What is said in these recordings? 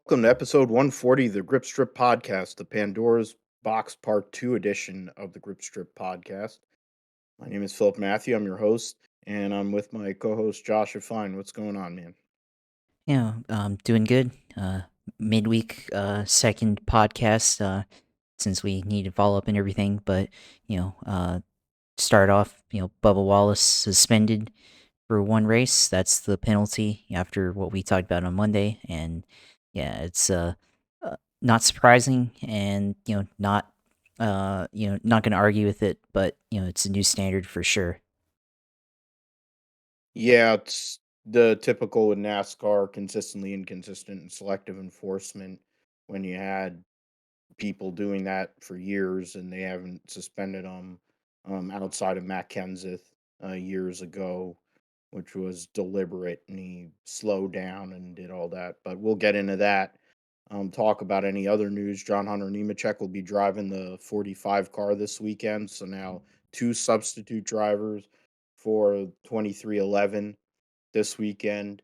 Welcome to episode 140 of the Grip Strip Podcast, the Pandora's Box Part 2 edition of the Grip Strip Podcast. My name is Philip Matthew. I'm your host, and I'm with my co host, Josh Fine. What's going on, man? Yeah, doing good. Midweek, second podcast, since we need to follow up and everything. But start off. Bubba Wallace suspended for one race. That's the penalty after what we talked about on Monday. And yeah, it's not surprising, and not going to argue with it. But it's a new standard for sure. Yeah, it's the typical with NASCAR consistently inconsistent and selective enforcement when you had people doing that for years and they haven't suspended them outside of Matt Kenseth years ago, which was deliberate and he slowed down and did all that. But we'll get into that. Talk about any other news. John Hunter Nemechek will be driving the 45 car this weekend. So now two substitute drivers for 2311 this weekend.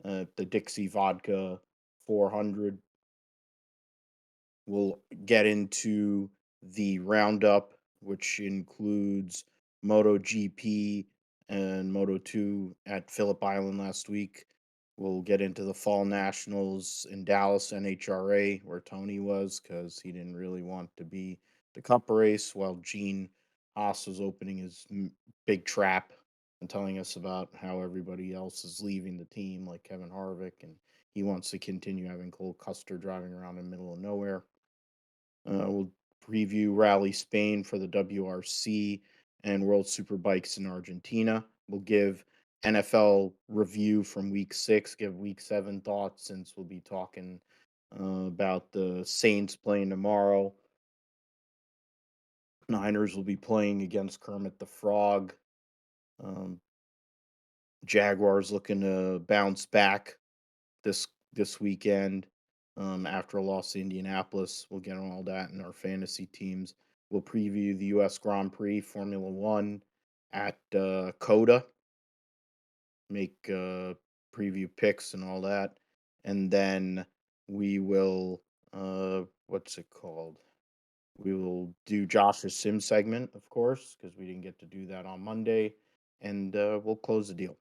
The Dixie Vodka 400. We'll get into the roundup, which includes MotoGP and Moto2 at Phillip Island last week. We'll get into the Fall Nationals in Dallas, NHRA, where Tony was, because he didn't really want to be the Cup race, while Gene Haas was opening his big trap and telling us about how everybody else is leaving the team, like Kevin Harvick, and he wants to continue having Cole Custer driving around in the middle of nowhere. We'll preview Rally Spain for the WRC and World Superbikes in Argentina. We'll give NFL review from week 6, give week 7 thoughts since we'll be talking about the Saints playing tomorrow. Niners will be playing against Kermit the Frog. Um, Jaguars looking to bounce back this weekend after a loss to Indianapolis. We'll get on all that in our fantasy teams. We'll preview the US Grand Prix Formula One at Coda, make preview picks and all that, and then we will what's it called? We will do Josh's sim segment, of course, because we didn't get to do that on Monday, and we'll close the deal.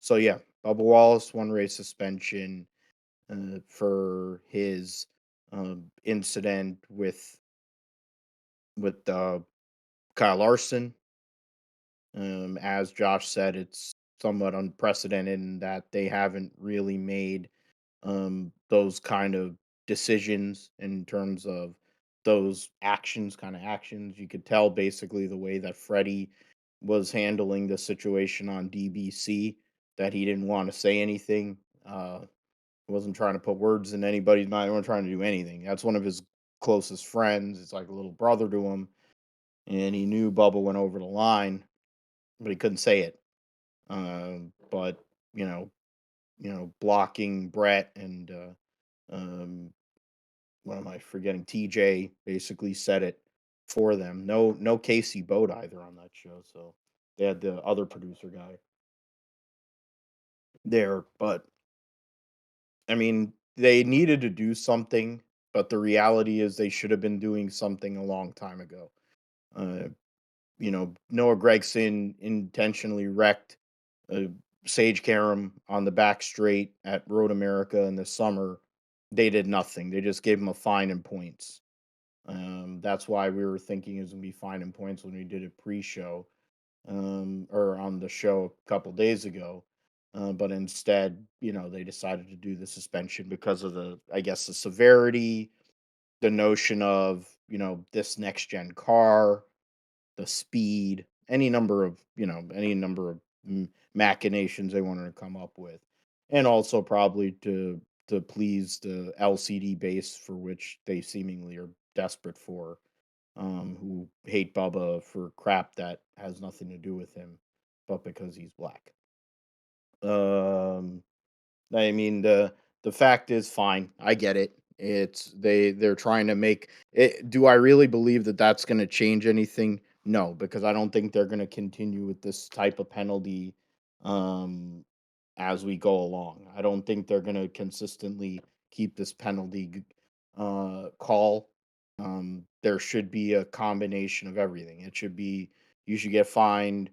So yeah, Bubba Wallace, one race suspension for his incident with Kyle Larson. As Josh said, it's somewhat unprecedented in that they haven't really made those kind of decisions in terms of those actions. You could tell basically the way that Freddie was handling the situation on DBC that he didn't want to say anything. Wasn't trying to put words in anybody's mind. He wasn't trying to do anything. That's one of his closest friends. It's like a little brother to him, and he knew Bubba went over the line, but he couldn't say it. But you know, blocking Brett and what am I forgetting? TJ basically said it for them. No Casey Boat either on that show. So they had the other producer guy there, but I mean, they needed to do something, but the reality is they should have been doing something a long time ago. Uh, Noah Gregson intentionally wrecked uh, Sage Karam on the back straight at Road America in the summer. They did nothing. They just gave him a fine and points. That's why we were thinking it was going to be fine and points when we did a pre-show or on the show a couple days ago. But instead, they decided to do the suspension because of I guess, the severity, the notion of, this next gen car, the speed, any number of machinations they wanted to come up with. And also probably to please the LCD base for which they seemingly are desperate for, who hate Bubba for crap that has nothing to do with him, but because he's black. Um, I mean the fact is fine. I get it. They're trying to make it. Do I really believe that that's going to change anything? No, because I don't think they're going to continue with this type of penalty um as we go along. I don't think they're going to consistently keep this penalty call. There should be a combination of everything. It should be you should get fined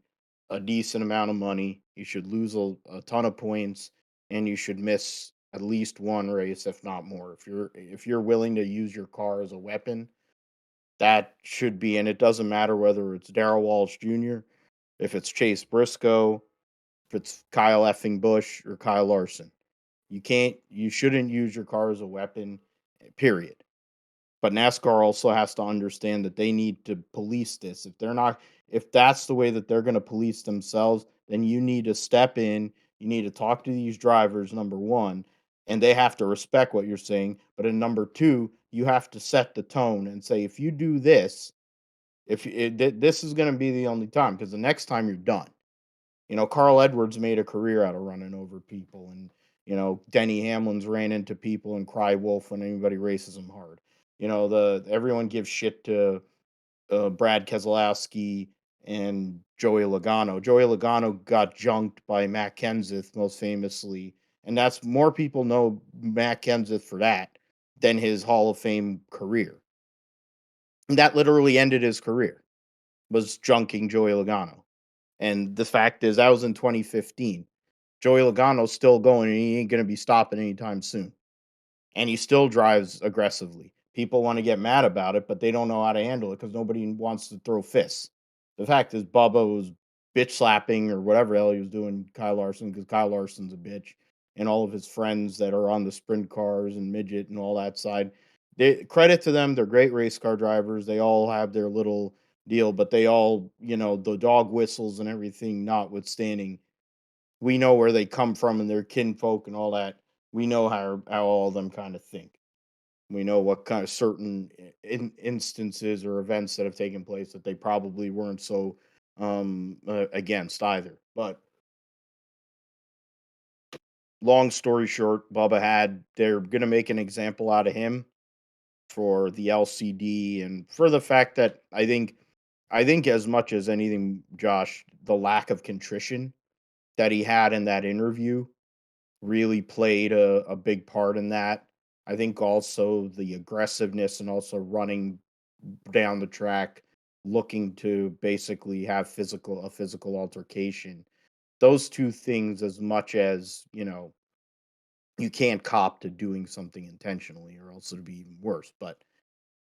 a decent amount of money. You should lose a ton of points, and you should miss at least one race, if not more. If you're willing to use your car as a weapon, that should be. And it doesn't matter whether it's Darrell Walsh Jr., if it's Chase Briscoe, if it's Kyle effing Busch or Kyle Larson. You shouldn't use your car as a weapon, period. But NASCAR also has to understand that they need to police this. If that's the way that they're going to police themselves, then you need to step in. You need to talk to these drivers, number one, and they have to respect what you're saying. But in number two, you have to set the tone and say, if you do this, this is going to be the only time, because the next time you're done. Carl Edwards made a career out of running over people, and Denny Hamlin's ran into people and cry wolf when anybody races him hard. The everyone gives shit to Brad Keselowski and Joey Logano. Joey Logano got junked by Matt Kenseth most famously, and that's more people know Matt Kenseth for that than his Hall of Fame career. And that literally ended his career, was junking Joey Logano. And the fact is, that was in 2015. Joey Logano's still going, and he ain't going to be stopping anytime soon. And he still drives aggressively. People want to get mad about it, but they don't know how to handle it because nobody wants to throw fists. The fact is, Bubba was bitch slapping or whatever the hell he was doing Kyle Larson, because Kyle Larson's a bitch, and all of his friends that are on the sprint cars and midget and all that side. Credit to them, they're great race car drivers. They all have their little deal, but they all, the dog whistles and everything notwithstanding, we know where they come from and their kinfolk and all that. We know how all of them kind of think. We know what kind of certain instances or events that have taken place that they probably weren't so against either. But long story short, they're going to make an example out of him for the LCD, and for the fact that I think as much as anything, Josh, the lack of contrition that he had in that interview really played a big part in that. I think also the aggressiveness and also running down the track, looking to basically have a physical altercation. Those two things, as much as, you can't cop to doing something intentionally, or else it'd be even worse. But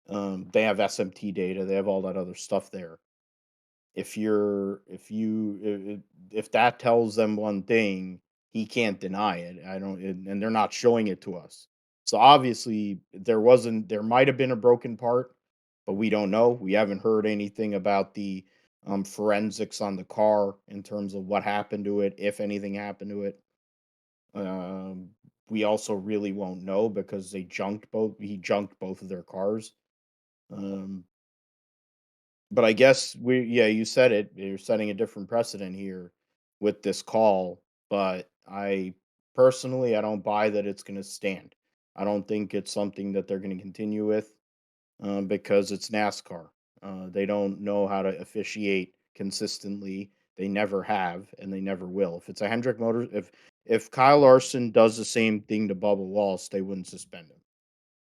they have SMT data, they have all that other stuff there. If that tells them one thing, he can't deny it. I don't, and they're not showing it to us. So obviously there might have been a broken part, but we don't know. We haven't heard anything about the forensics on the car in terms of what happened to it, if anything happened to it. Um, we also really won't know because he junked both of their cars. Um, but I guess yeah, you said it. You're setting a different precedent here with this call. But I don't buy that it's going to stand. I don't think it's something that they're going to continue with, because it's NASCAR. They don't know how to officiate consistently. They never have, and they never will. If it's a Hendrick Motors, if Kyle Larson does the same thing to Bubba Wallace, they wouldn't suspend him.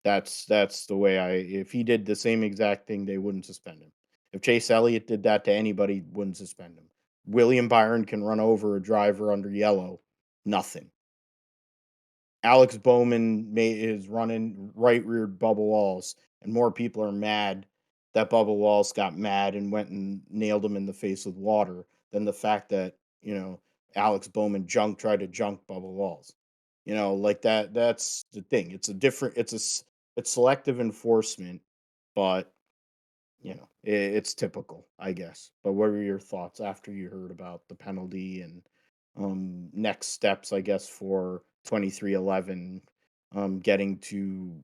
That's the way if he did the same exact thing, they wouldn't suspend him. If Chase Elliott did that to anybody, wouldn't suspend him. William Byron can run over a driver under yellow, nothing. Alex Bowman is running right-reared Bubba Wallace, and more people are mad that Bubba Wallace got mad and went and nailed him in the face with water than the fact that, Alex Bowman tried to junk Bubba Wallace. Like that's the thing. It's selective enforcement, but it's typical, I guess. But what were your thoughts after you heard about the penalty and next steps, I guess, for 2311 getting to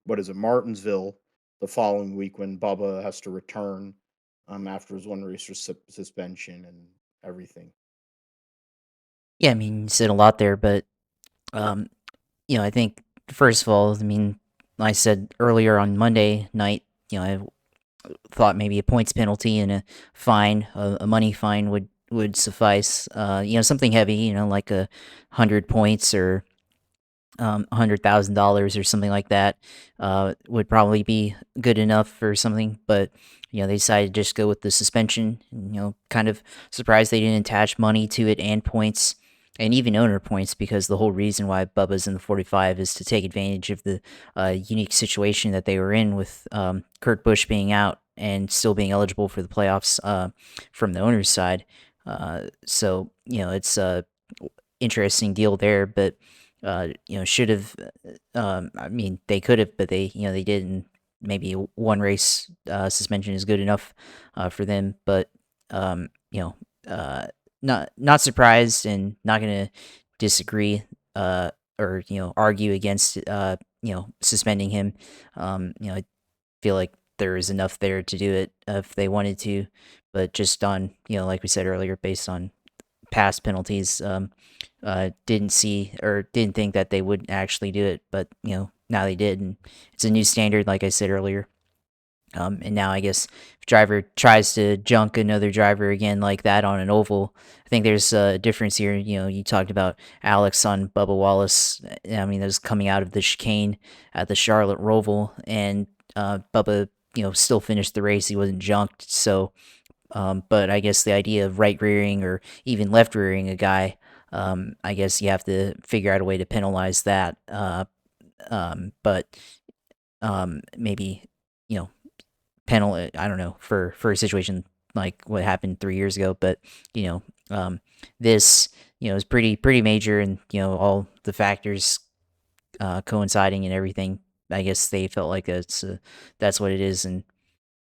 what is it, Martinsville the following week when Bubba has to return after his one race suspension and everything. Yeah, I mean, you said a lot there, but um, I think first of all, I mean, I said earlier on Monday night, I thought maybe a points penalty and a fine, a money fine would suffice. Something heavy, like 100 points or $100,000 or something like that would probably be good enough for something. But they decided to just go with the suspension. And, kind of surprised they didn't attach money to it and points. And even owner points, because the whole reason why Bubba's in the 45 is to take advantage of the unique situation that they were in with Kurt Busch being out and still being eligible for the playoffs from the owner's side. So it's a interesting deal there, but should have. I mean, they could have, but they didn't. Maybe one race suspension is good enough for them, but um, you know, not surprised and not gonna disagree or argue against suspending him. I feel like there is enough there to do it if they wanted to, but just on like we said earlier, based on past penalties, didn't see or didn't think that they would actually do it, but now they did, and it's a new standard, like I said earlier. And now I guess if driver tries to junk another driver again like that on an oval, I think there's a difference here. You talked about Alex on Bubba Wallace. I mean, that was coming out of the chicane at the Charlotte Roval, and Bubba, still finished the race. He wasn't junked, so but I guess the idea of right rearing or even left rearing a guy, I guess you have to figure out a way to penalize that. But maybe you know I don't know, for a situation like what happened 3 years ago, but you know this is pretty major, and all the factors coinciding and everything. I guess they felt like that's what it is, and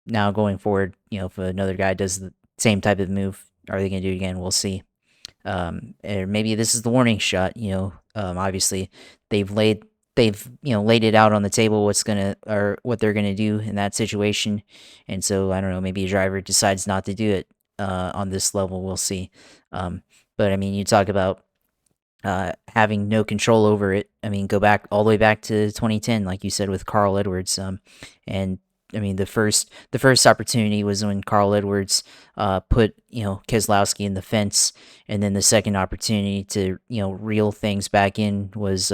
now going forward, if another guy does the same type of move, are they going to do it again? We'll see. Or maybe this is the warning shot. Obviously they've laid laid it out on the table what's gonna or what they're gonna do in that situation, and so I don't know. Maybe a driver decides not to do it on this level. We'll see. Um, but I mean, you talk about having no control over it. I mean, go back all the way back to 2010, like you said, with Carl Edwards. And I mean, the first opportunity was when Carl Edwards put Keselowski in the fence, and then the second opportunity to reel things back in was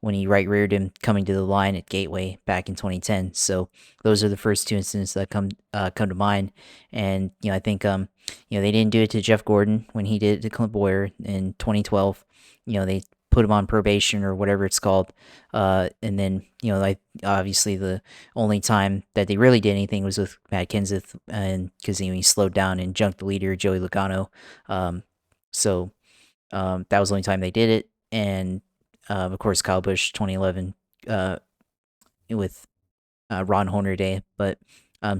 when he right reared him coming to the line at Gateway back in 2010. So those are the first two incidents that come to mind, and I think they didn't do it to Jeff Gordon when he did it to Clint Boyer in 2012. They put him on probation or whatever it's called. And then, like obviously the only time that they really did anything was with Matt Kenseth, and because he slowed down and junked the leader, Joey Logano. So that was the only time they did it. And of course, Kyle Busch 2011 with Ron Hornaday. But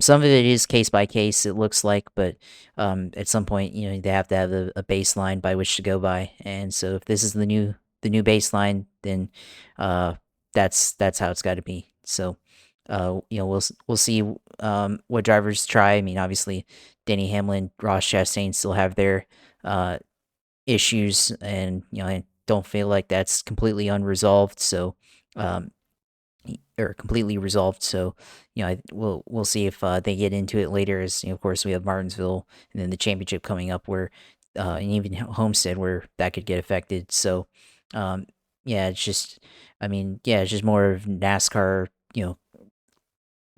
some of it is case by case, it looks like, but at some point, they have to have a baseline by which to go by. And so if this is the new baseline, then that's how it's got to be. So we'll see what drivers try. I mean, obviously, Denny Hamlin, Ross Chastain still have their issues, and I don't feel like that's completely unresolved. So um, or completely resolved. So, we'll see if they get into it later. As of course, we have Martinsville and then the championship coming up, where and even Homestead, where that could get affected. So, um, yeah, it's just, I mean, yeah, it's just more of NASCAR,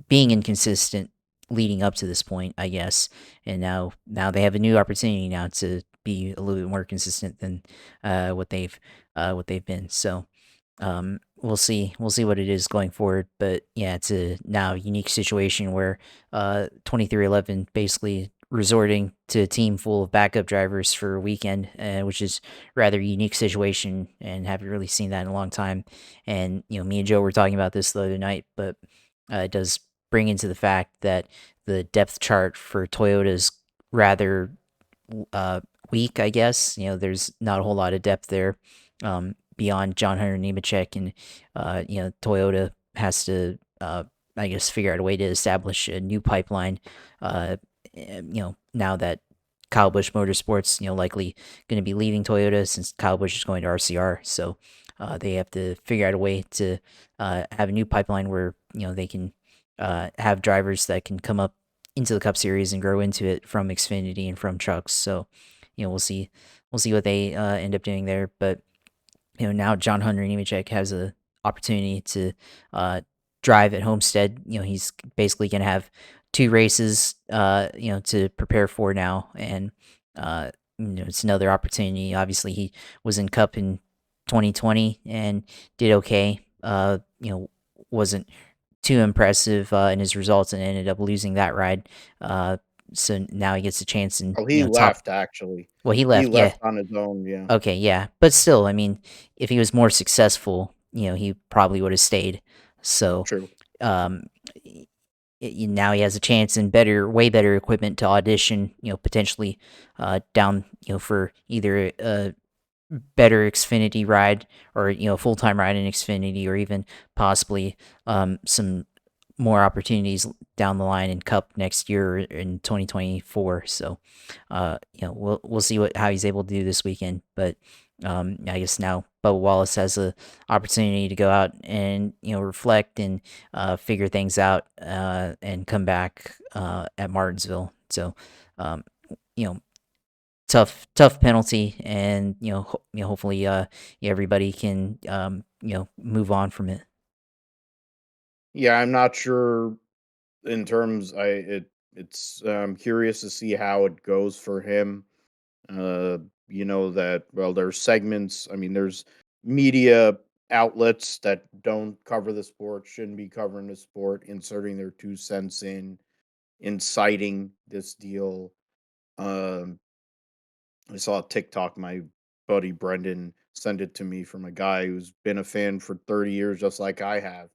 being inconsistent leading up to this point, I guess. And now they have a new opportunity now to be a little bit more consistent than what they've been. So we'll see what it is going forward. But yeah, it's a now unique situation where 2311 basically resorting to a team full of backup drivers for a weekend, which is rather unique situation, and haven't really seen that in a long time. And me and Joe were talking about this the other night, but it does bring into the fact that the depth chart for Toyota is rather weak, I guess. There's not a whole lot of depth there. Beyond John Hunter Nemechek, and Toyota has to I guess figure out a way to establish a new pipeline. Now that Kyle Busch Motorsports likely going to be leaving Toyota, since Kyle Busch is going to RCR, so they have to figure out a way to have a new pipeline where they can have drivers that can come up into the Cup Series and grow into it from Xfinity and from trucks. So we'll see what they end up doing there, but now John Hunter Nemechek has a opportunity to uh, drive at Homestead. He's basically going to have 2 races, to prepare for now, and uh, it's another opportunity. Obviously, he was in Cup in 2020 and did okay. Wasn't too impressive in his results and ended up losing that ride. Uh, so now he gets a chance in Oh, he top. left actually. Well, he He left, yeah. left on his own, yeah. Okay, yeah, but still, I mean, if he was more successful, he probably would have stayed. So, True. um, now he has a chance and way better equipment to audition. Potentially, down, for either a better Xfinity ride or full time ride in Xfinity, or even possibly some more opportunities down the line in Cup next year or in 2024. So, we'll see how he's able to do this weekend. But I guess now Bubba Wallace has the opportunity to go out and reflect and figure things out and come back at Martinsville. So, um, you know, tough penalty, and hopefully everybody can move on from it. Yeah, I'm not sure in terms it's curious to see how it goes for him. That well there's segments, I mean there's media outlets that don't cover the sport, shouldn't be covering the sport, inserting their 2 cents in, inciting this deal. Um I saw a TikTok, my buddy Brendan sent it to me from a guy who's been a fan for 30 years, just like I have,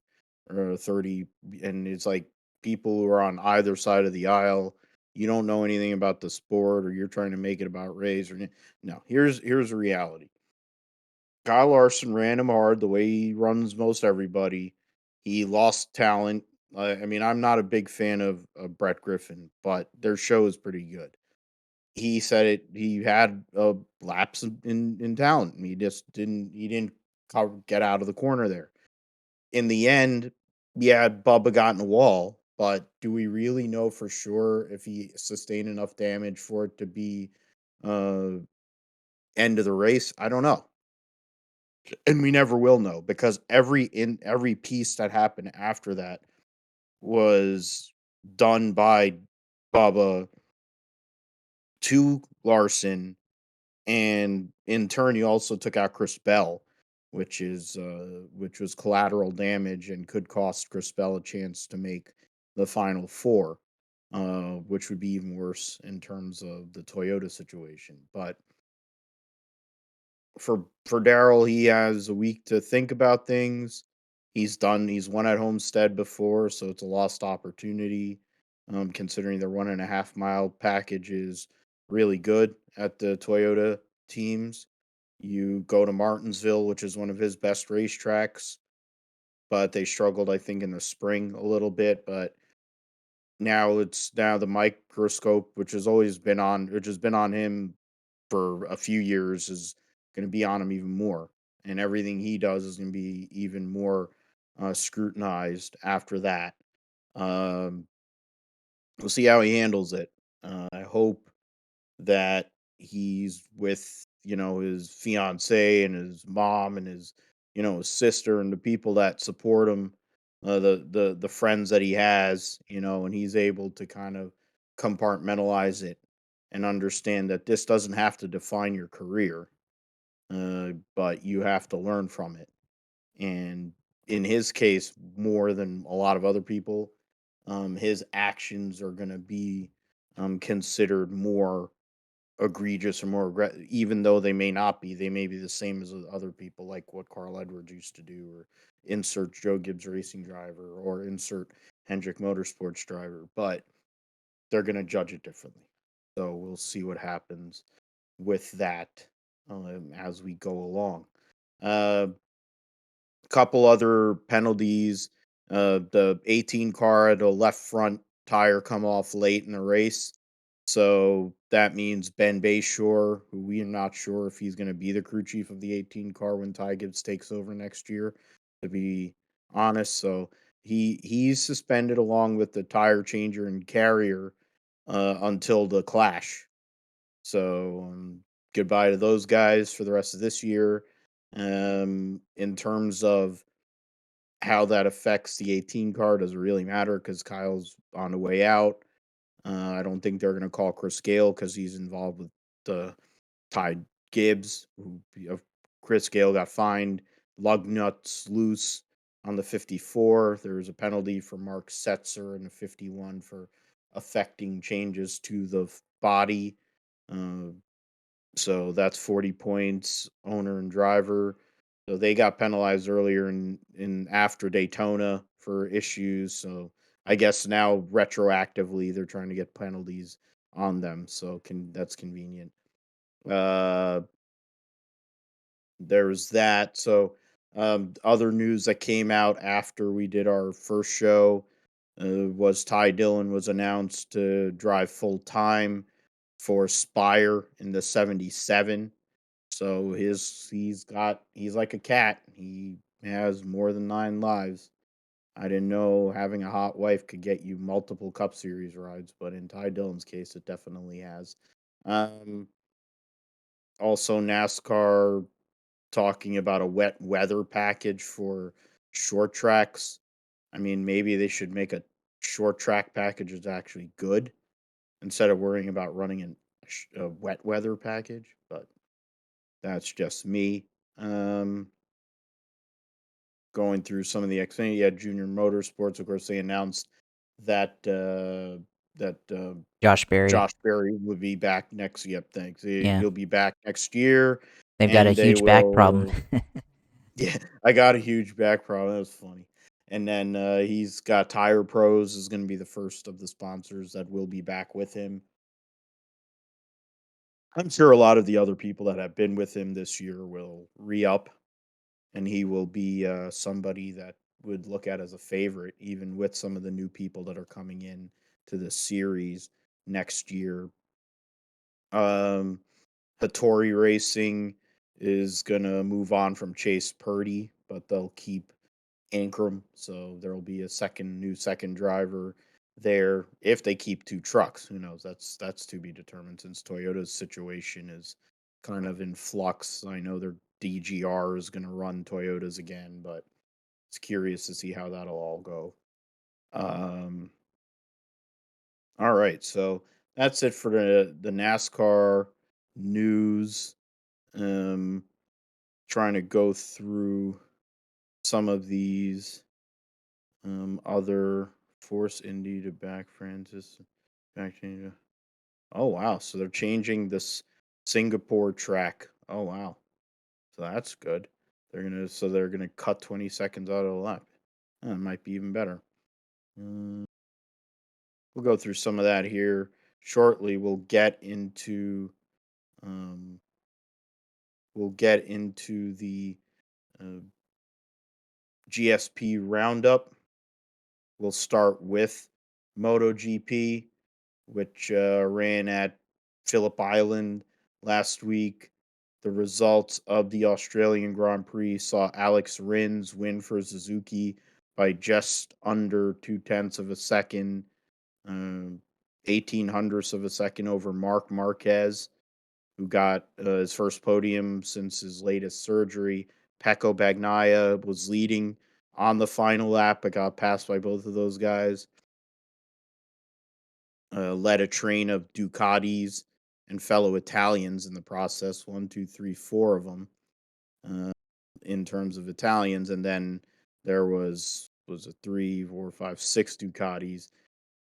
or 30. And it's like people who are on either side of the aisle. You don't know anything about the sport, or you're trying to make it about race. No. Here's the reality. Kyle Larson ran him hard the way he runs most everybody. He lost talent. I mean, I'm not a big fan of Brett Griffin, but their show is pretty good. He said it. He had a lapse in talent. He didn't get out of the corner there. In the end, yeah, Bubba got in the wall, but do we really know for sure if he sustained enough damage for it to be uh end of the race? I don't know. And we never will know, because every piece that happened after that was done by Bubba to Larson. And in turn, he also took out Chris Bell, which was collateral damage and could cost Chris Bell a chance to make the final four, which would be even worse in terms of the Toyota situation. But for Daryl, he has a week to think about things. He's won at Homestead before, so it's a lost opportunity. Considering the 1.5 mile package is really good at the Toyota teams. You go to Martinsville, which is one of his best racetracks, but they struggled, I think, in the spring a little bit. But now the microscope, which has been on him for a few years, is going to be on him even more, and everything he does is going to be even more scrutinized after that. Um, we'll see how he handles it. I hope that he's with his fiance and his mom and his sister and the people that support him, the friends that he has, and he's able to kind of compartmentalize it and understand that this doesn't have to define your career, but you have to learn from it. And in his case, more than a lot of other people, his actions are going to be considered more egregious or more even though they may not be. They may be the same as other people, like what Carl Edwards used to do, or insert Joe Gibbs racing driver, or insert Hendrick Motorsports driver, but they're going to judge it differently. So we'll see what happens with that as we go along. Uh, Couple other penalties. The 18 car had a left front tire come off late in the race. So that means Ben Bayshore, who we are not sure if he's going to be the crew chief of the 18 car when Ty Gibbs takes over next year, to be honest. So he's suspended along with the tire changer and carrier until the clash. So goodbye to those guys for the rest of this year. In terms of how that affects the 18 car, doesn't really matter because Kyle's on the way out. I don't think they're going to call Chris Gale because he's involved with the Ty Gibbs. Chris Gale got fined, lug nuts loose on the 54. There was a penalty for Mark Setzer in the 51 for affecting changes to the body. Uh, so that's 40 points, owner and driver. So they got penalized earlier in after Daytona for issues. So I guess now retroactively they're trying to get penalties on them. So that's convenient. Uh there's that. So other news that came out after we did our first show was Ty Dillon was announced to drive full time for Spire in the 77. So he's like a cat. He has more than 9 lives. I didn't know having a hot wife could get you multiple Cup Series rides, but in Ty Dillon's case, it definitely has. Um, Also, NASCAR talking about a wet weather package for short tracks. I mean, maybe they should make a short track package that's actually good instead of worrying about running a wet weather package. But that's just me. Um, Going through some of the Xfinity Junior Motorsports, of course, they announced that Josh Berry. Josh Berry would be back next. Yep, thanks. Yeah, He'll be back next year, they've got a and they huge back problem. will. Yeah, I got a huge back problem. That was funny. And then he's got Tire Pros is going to be the first of the sponsors that will be back with him. I'm sure a lot of the other people that have been with him this year will re up, and he will be somebody that would look at as a favorite, even with some of the new people that are coming in to the series next year. Um, Hattori Racing is gonna move on from Chase Purdy, but they'll keep Ankrum, so there'll be a second driver there if they keep two trucks. Who knows? That's to be determined since Toyota's situation is kind of in flux. I know their DGR is going to run Toyotas again, but it's curious to see how that'll all go. Um, all right, so that's it for the NASCAR news. Um, Trying to go through some of these other Force Indy to back Francis, back to oh wow, so they're changing this Singapore track. Oh wow, so that's good. They're gonna cut 20 seconds out of the lap. That might be even better. Mm, we'll go through some of that here shortly. Um, we'll get into the uh, GSP Roundup. We'll start with MotoGP, which ran at Phillip Island last week. The results of the Australian Grand Prix saw Alex Rins win for Suzuki by just under 2/10 of a second, 18 hundredths of a second over Mark Marquez, who got his first podium since his latest surgery. Pecco Bagnaia was leading on the final lap, but got passed by both of those guys. Led a train of Ducatis and fellow Italians in the process. One, two, three, four of them uh, in terms of Italians, and then there was a three, four, five, six Ducatis.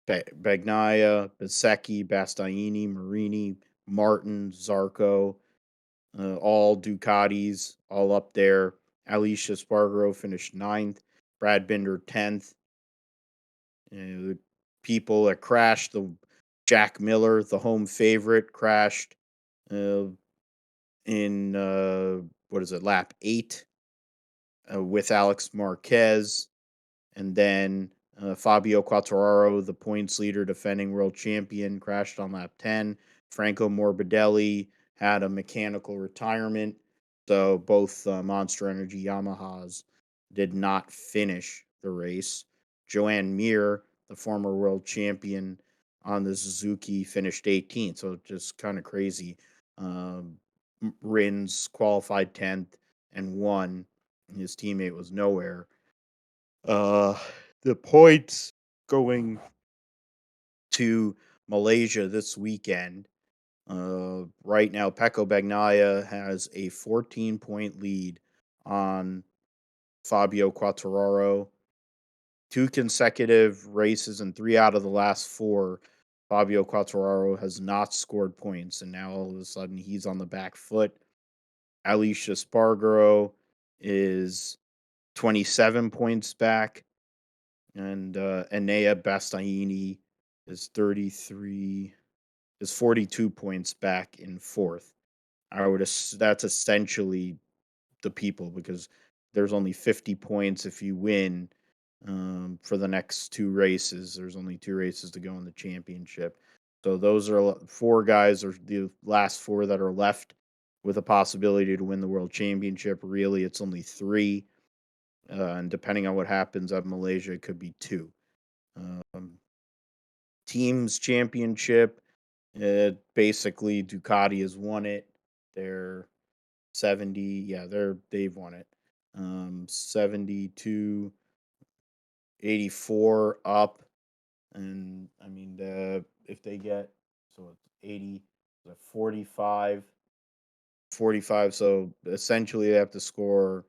Bagnaia, Bezzecchi, Bastianini, Marini, Martin, Zarco, all Ducatis, all up there. Alicia Spargaro finished ninth. Brad Binder 10th. The people that crashed, the Jack Miller, the home favorite, crashed uh, in what is it, lap 8 with Alex Marquez, and then Fabio Quartararo, the points leader, defending world champion, crashed on lap 10. Franco Morbidelli had a mechanical retirement, so both Monster Energy Yamahas did not finish the race. Joanne Mir, the former world champion on the Suzuki, finished 18th, so just kind of crazy. Um, Rins qualified 10th. and won. His teammate was nowhere. Uh, the points going to Malaysia this weekend. Right now, Pecco Bagnaia has a 14-point lead on Fabio Quartararo. Two consecutive races and three out of the last four, Fabio Quartararo has not scored points, and now all of a sudden he's on the back foot. Alicia Spargaro is 27 points back, and Enea Bastianini is 42 points back in fourth. That's essentially the people because there's only 50 points if you win for the next two races. There's only two races to go in the championship. So those are four guys, or the last four that are left with a possibility to win the world championship. Really, it's only three. And depending on what happens at Malaysia, it could be two. Um, Teams championship, basically Ducati has won it. They're 70, yeah, they've won it. 72, 84 up. And I mean, if they get, so it's 80, 45, 45. So essentially they have to score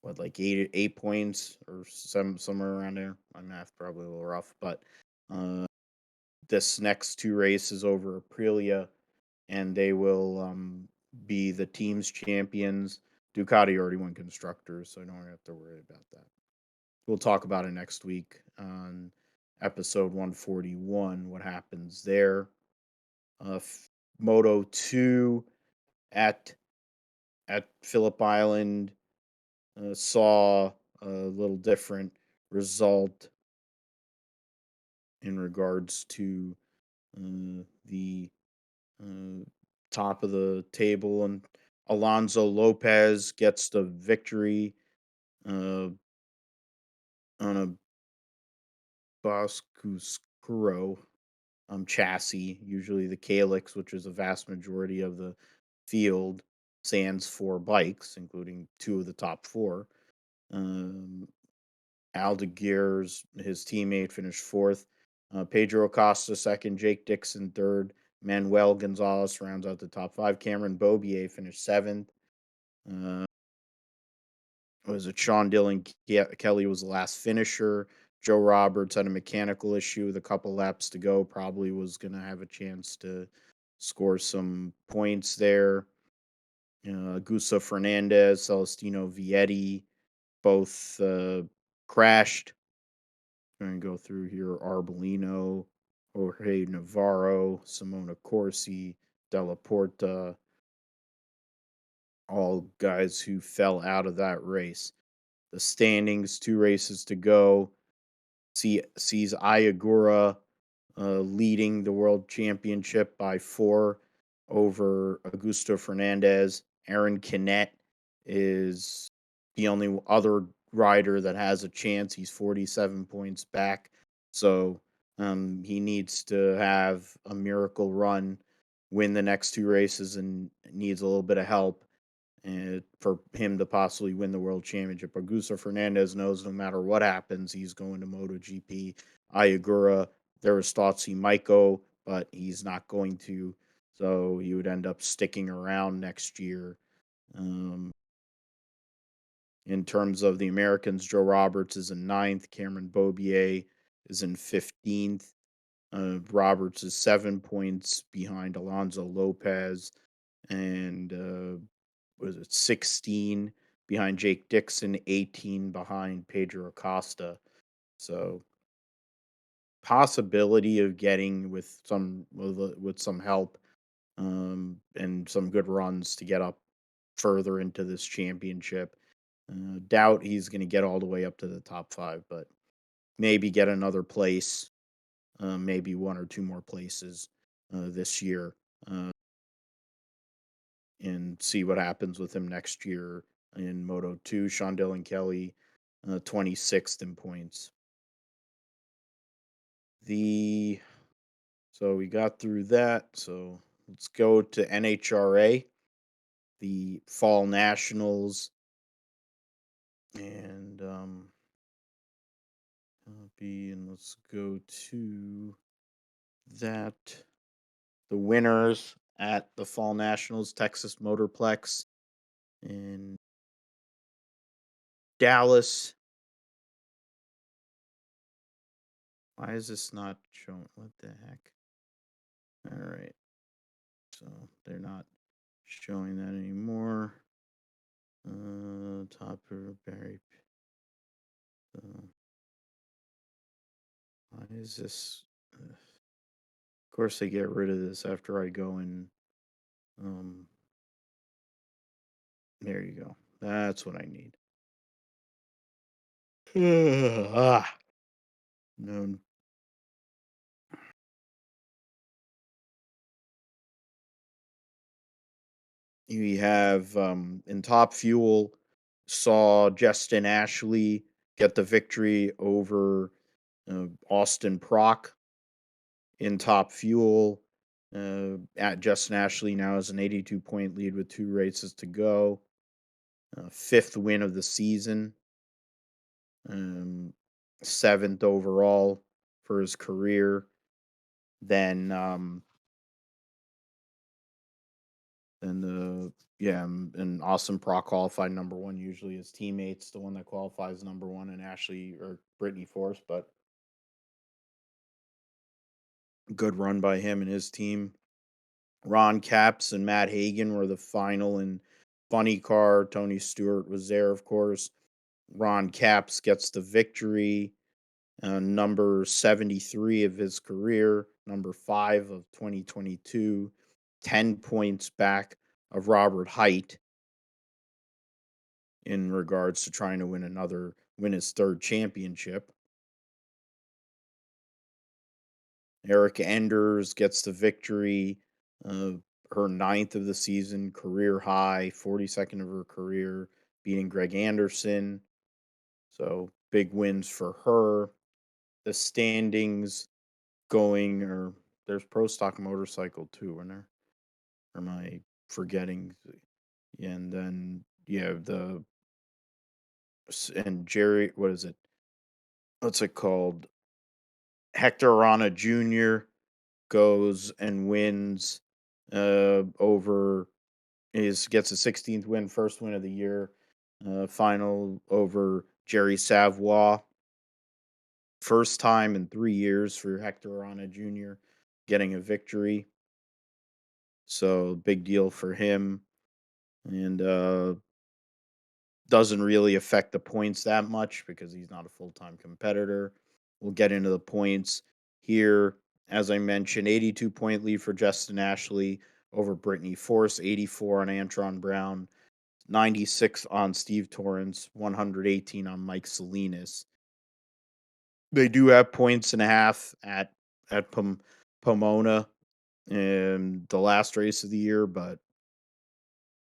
what, like 8 points or somewhere around there. My math probably a little rough, but uh, this next two races over Aprilia, and they will be the team's champions. Ducati already won constructors, so I don't have to worry about that. We'll talk about it next week on episode 141, what happens there. Moto 2 at Phillip Island saw a little different result in regards to the uh, top of the table, and Alonso Lopez gets the victory uh, on a Boscuscuro chassis. Usually the Calyx, which is a vast majority of the field, sans four bikes, including two of the top four. Um, Aldeguer's, his teammate, finished fourth. Pedro Acosta second, Jake Dixon third, Manuel Gonzalez rounds out the top five. Cameron Bobier finished seventh. Uh, was it Sean Dillon Kelly was the last finisher. Joe Roberts had a mechanical issue with a couple laps to go. Probably was going to have a chance to score some points there. Gusto Fernandez, Celestino Vietti, both crashed. Going to go through here: Arbolino, Jorge Navarro, Simona Corsi, Della Porta, all guys who fell out of that race. The standings, two races to go. Sees Ayagura leading the world championship by 4 over Augusto Fernandez. Aaron Canet is the only other rider that has a chance. He's 47 points back. So he needs to have a miracle run, win the next two races, and needs a little bit of help and for him to possibly win the world championship. Augusto Fernandez knows no matter what happens, he's going to MotoGP. Ayagura, there was thoughts he might go, but he's not going to. So he would end up sticking around next year. Um, in terms of the Americans, Joe Roberts is in ninth. Cameron Bobier is in 15th. Roberts is 7 points behind Alonso Lopez, and was it 16 behind Jake Dixon, 18 behind Pedro Acosta. So possibility of getting with some help and some good runs to get up further into this championship. Doubt he's going to get all the way up to the top five, but maybe get another place, maybe one or two more places this year. And see what happens with him next year in Moto 2. Sean Dillon Kelly, 26th in points. The So we got through that. So let's go to NHRA, the Fall Nationals. And be and let's go to that. The winners at the Fall Nationals, Texas Motorplex in Dallas. Why is this not showing? What the heck? All right. So they're not showing that anymore. Topper, Barry. Why is this? Of course, they get rid of this after I go and. Um, there you go. That's what I need. ah, no. We have in Top Fuel, saw Justin Ashley get the victory over Austin Prock in Top Fuel. At Justin Ashley now has an 82-point lead with 2 races to go. Fifth win of the season. Um, seventh overall for his career. Then and Austin Prock qualified number one. Usually his teammates the one that qualifies number one, and Ashley or Brittany Force, but good run by him and his team. Ron Capps and Matt Hagan were the final in funny car. Tony Stewart was there, of course. Ron Capps gets the victory, number 73 of his career, number 5 of 2022, 10 points back of Robert Height in regards to trying to win his third championship. Erica Enders gets the victory, uh, her ninth of the season, career high, 42nd of her career, beating Greg Anderson. So big wins for her. The standings going, or there's Pro Stock Motorcycle too, isn't there? Or am I forgetting? Yeah, and then and Jerry, what is it? What's it called? Hector Rana Jr. goes and wins over is gets a 16th win, first win of the year, final over Jerry Savoy. First time in 3 years for Hector Rana Jr. getting a victory. So big deal for him. And doesn't really affect the points that much because he's not a full-time competitor. We'll get into the points here. As I mentioned, 82-point lead for Justin Ashley over Brittany Force, 84 on Antron Brown, 96 on Steve Torrance, 118 on Mike Salinas. They do have points and a half at Pomona in the last race of the year, but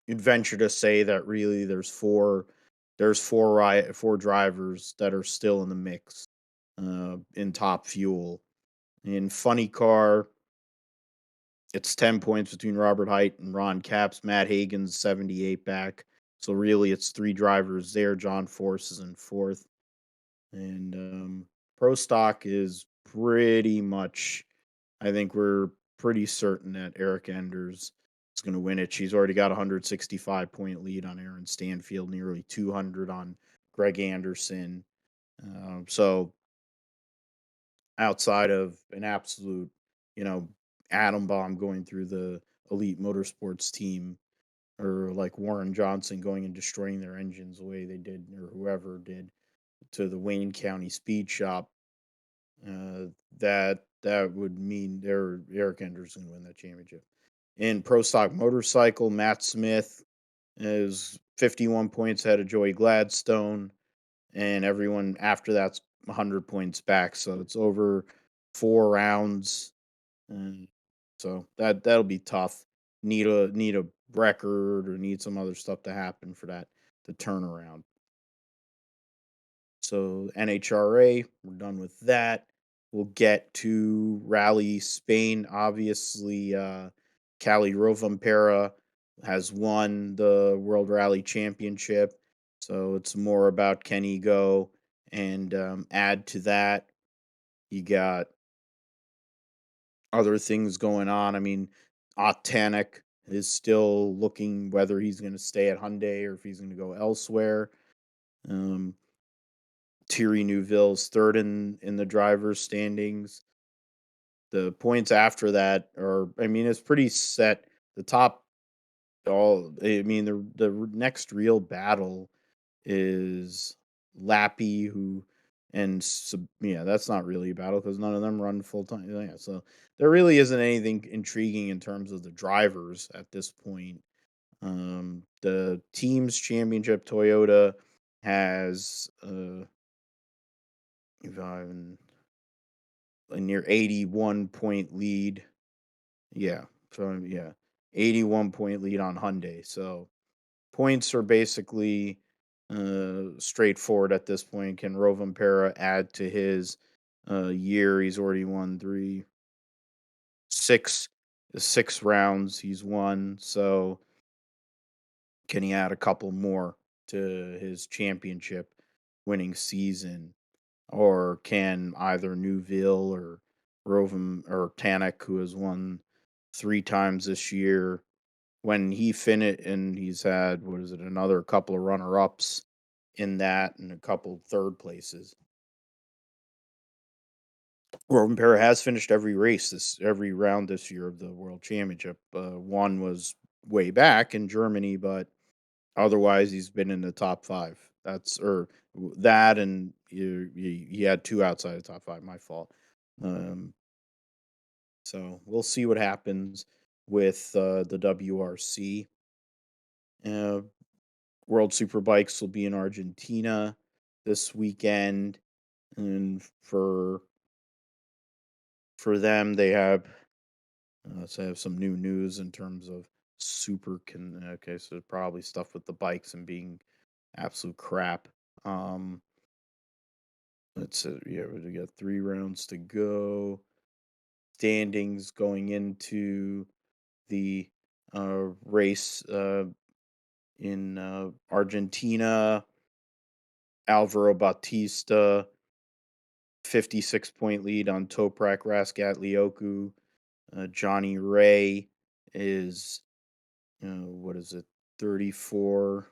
you'd venture to say that really there's four drivers that are still in the mix in Top Fuel. In Funny Car, it's 10 points between Robert Height and Ron Capps. Matt Hagan's 78 back. So really it's three drivers there. John Force is in fourth. And Pro Stock is pretty much, I think we're pretty certain that Eric Enders is going to win it. She's already got a 165-point lead on Aaron Stanfield, nearly 200 on Greg Anderson. So outside of an absolute, you know, atom bomb going through the elite motorsports team, or like Warren Johnson going and destroying their engines the way they did, or whoever did, to the Wayne County Speed Shop, uh, that would mean Eric Enders going to win that championship. In Pro Stock Motorcycle, Matt Smith is 51 points ahead of Joey Gladstone, and everyone after that's 100 points back. So it's over 4 rounds, and so that'll be tough. Need a record or need some other stuff to happen for that to turn around. So NHRA, we're done with that. We'll get to Rally Spain. Obviously, Cali Rovampera has won the World Rally Championship. So it's more about can he go and add to that. You got other things going on. I mean, Otanek is still looking whether he's going to stay at Hyundai or if he's going to go elsewhere. Um, Thierry Neuville's third in the drivers' standings. The points after that are, I mean, it's pretty set. The top, I mean, the next real battle is Lappy, who yeah, that's not really a battle because none of them run full time. Yeah, so there really isn't anything intriguing in terms of the drivers at this point. The teams championship, Toyota has even a near 81 point lead. Yeah, so yeah, 81 point lead on Hyundai. So points are basically straightforward at this point. Can Rovampera add to his year? He's already won six, six rounds. He's won. So can he add a couple more to his championship winning season? Or can either Newville or Rovum or Tanek, who has won three times this year, when he finished, and he's had what is it, another couple of runner ups in that and a couple third places. Rovanpera has finished every round this year of the World Championship. One was way back in Germany, but otherwise he's been in the top five. That, and he had two outside the top five. My fault. Um, so we'll see what happens with the WRC. Uh, World Superbikes will be in Argentina this weekend, and for them, they have so have some new news in terms of okay, so probably stuff with the bikes and being absolute crap. Um, yeah, we got 3 rounds to go. Standings going into the race in Argentina. Alvaro Bautista 56 point lead on Toprak Raskat. Johnny Ray is, what is it, 34,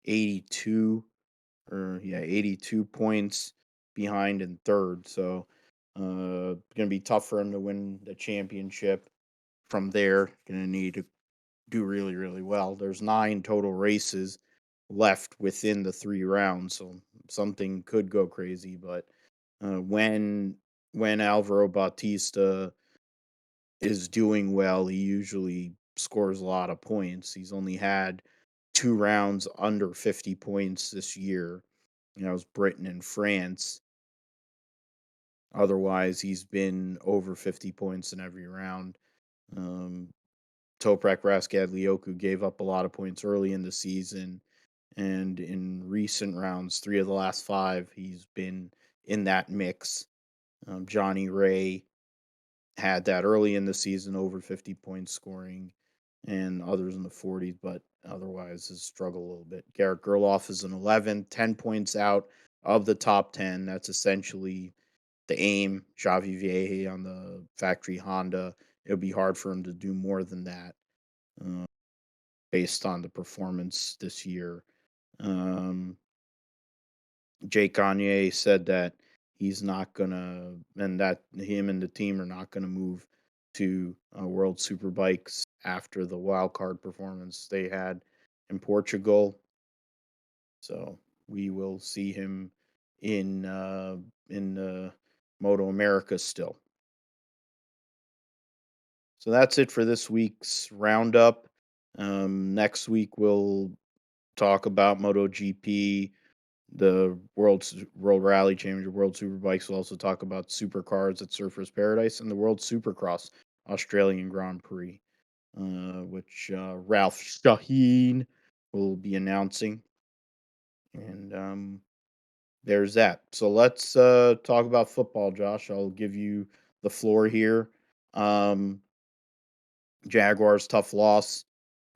82, or yeah, 82 points behind in third. So, going to be tough for him to win the championship from there. Going to need to do really, really well. There's 9 total races left within the 3 rounds, so something could go crazy. But uh, when when Alvaro Bautista is doing well, he usually scores a lot of points. He's only had 2 rounds under 50 points this year. It was Britain and France. Otherwise, he's been over 50 points in every round. Um, Toprak Raskat gave up a lot of points early in the season. And in recent rounds, 3 of the last 5, he's been in that mix. Johnny Ray had that early in the season, over 50 points scoring, and others in the 40s, but otherwise has struggled a little bit. Garrett Gerloff is an 11, 10 points out of the top 10. That's essentially the aim. Xavi Vieje on the factory Honda. It would be hard for him to do more than that uh, based on the performance this year. Um, Jake Gagne said that he's not gonna, and that him and the team are not gonna move to World Superbikes after the wild card performance they had in Portugal. So we will see him in Moto America still. So that's it for this week's roundup. Next week we'll talk about MotoGP, the World Rally Championship, World Superbikes. We'll also talk about supercars at Surfers Paradise and the World Supercross Australian Grand Prix, which Ralph Shaheen will be announcing. And there's that. So let's talk about football, Josh. I'll give you the floor here. Um, Jaguars tough loss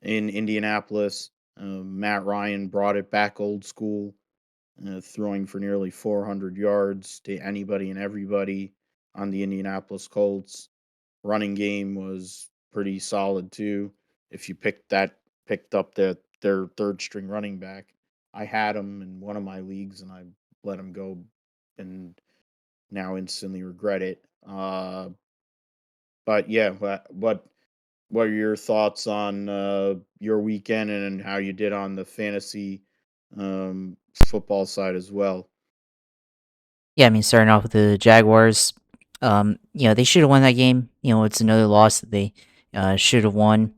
in Indianapolis. Matt Ryan brought it back old school, throwing for nearly 400 yards to anybody and everybody on the Indianapolis Colts. Running game was pretty solid too. If you picked up their third string running back, I had him in one of my leagues and I let him go, and now instantly regret it. But yeah, what are your thoughts on your weekend and how you did on the fantasy football side as well? Yeah, I mean, starting off with the Jaguars, they should have won that game. It's another loss that they should have won.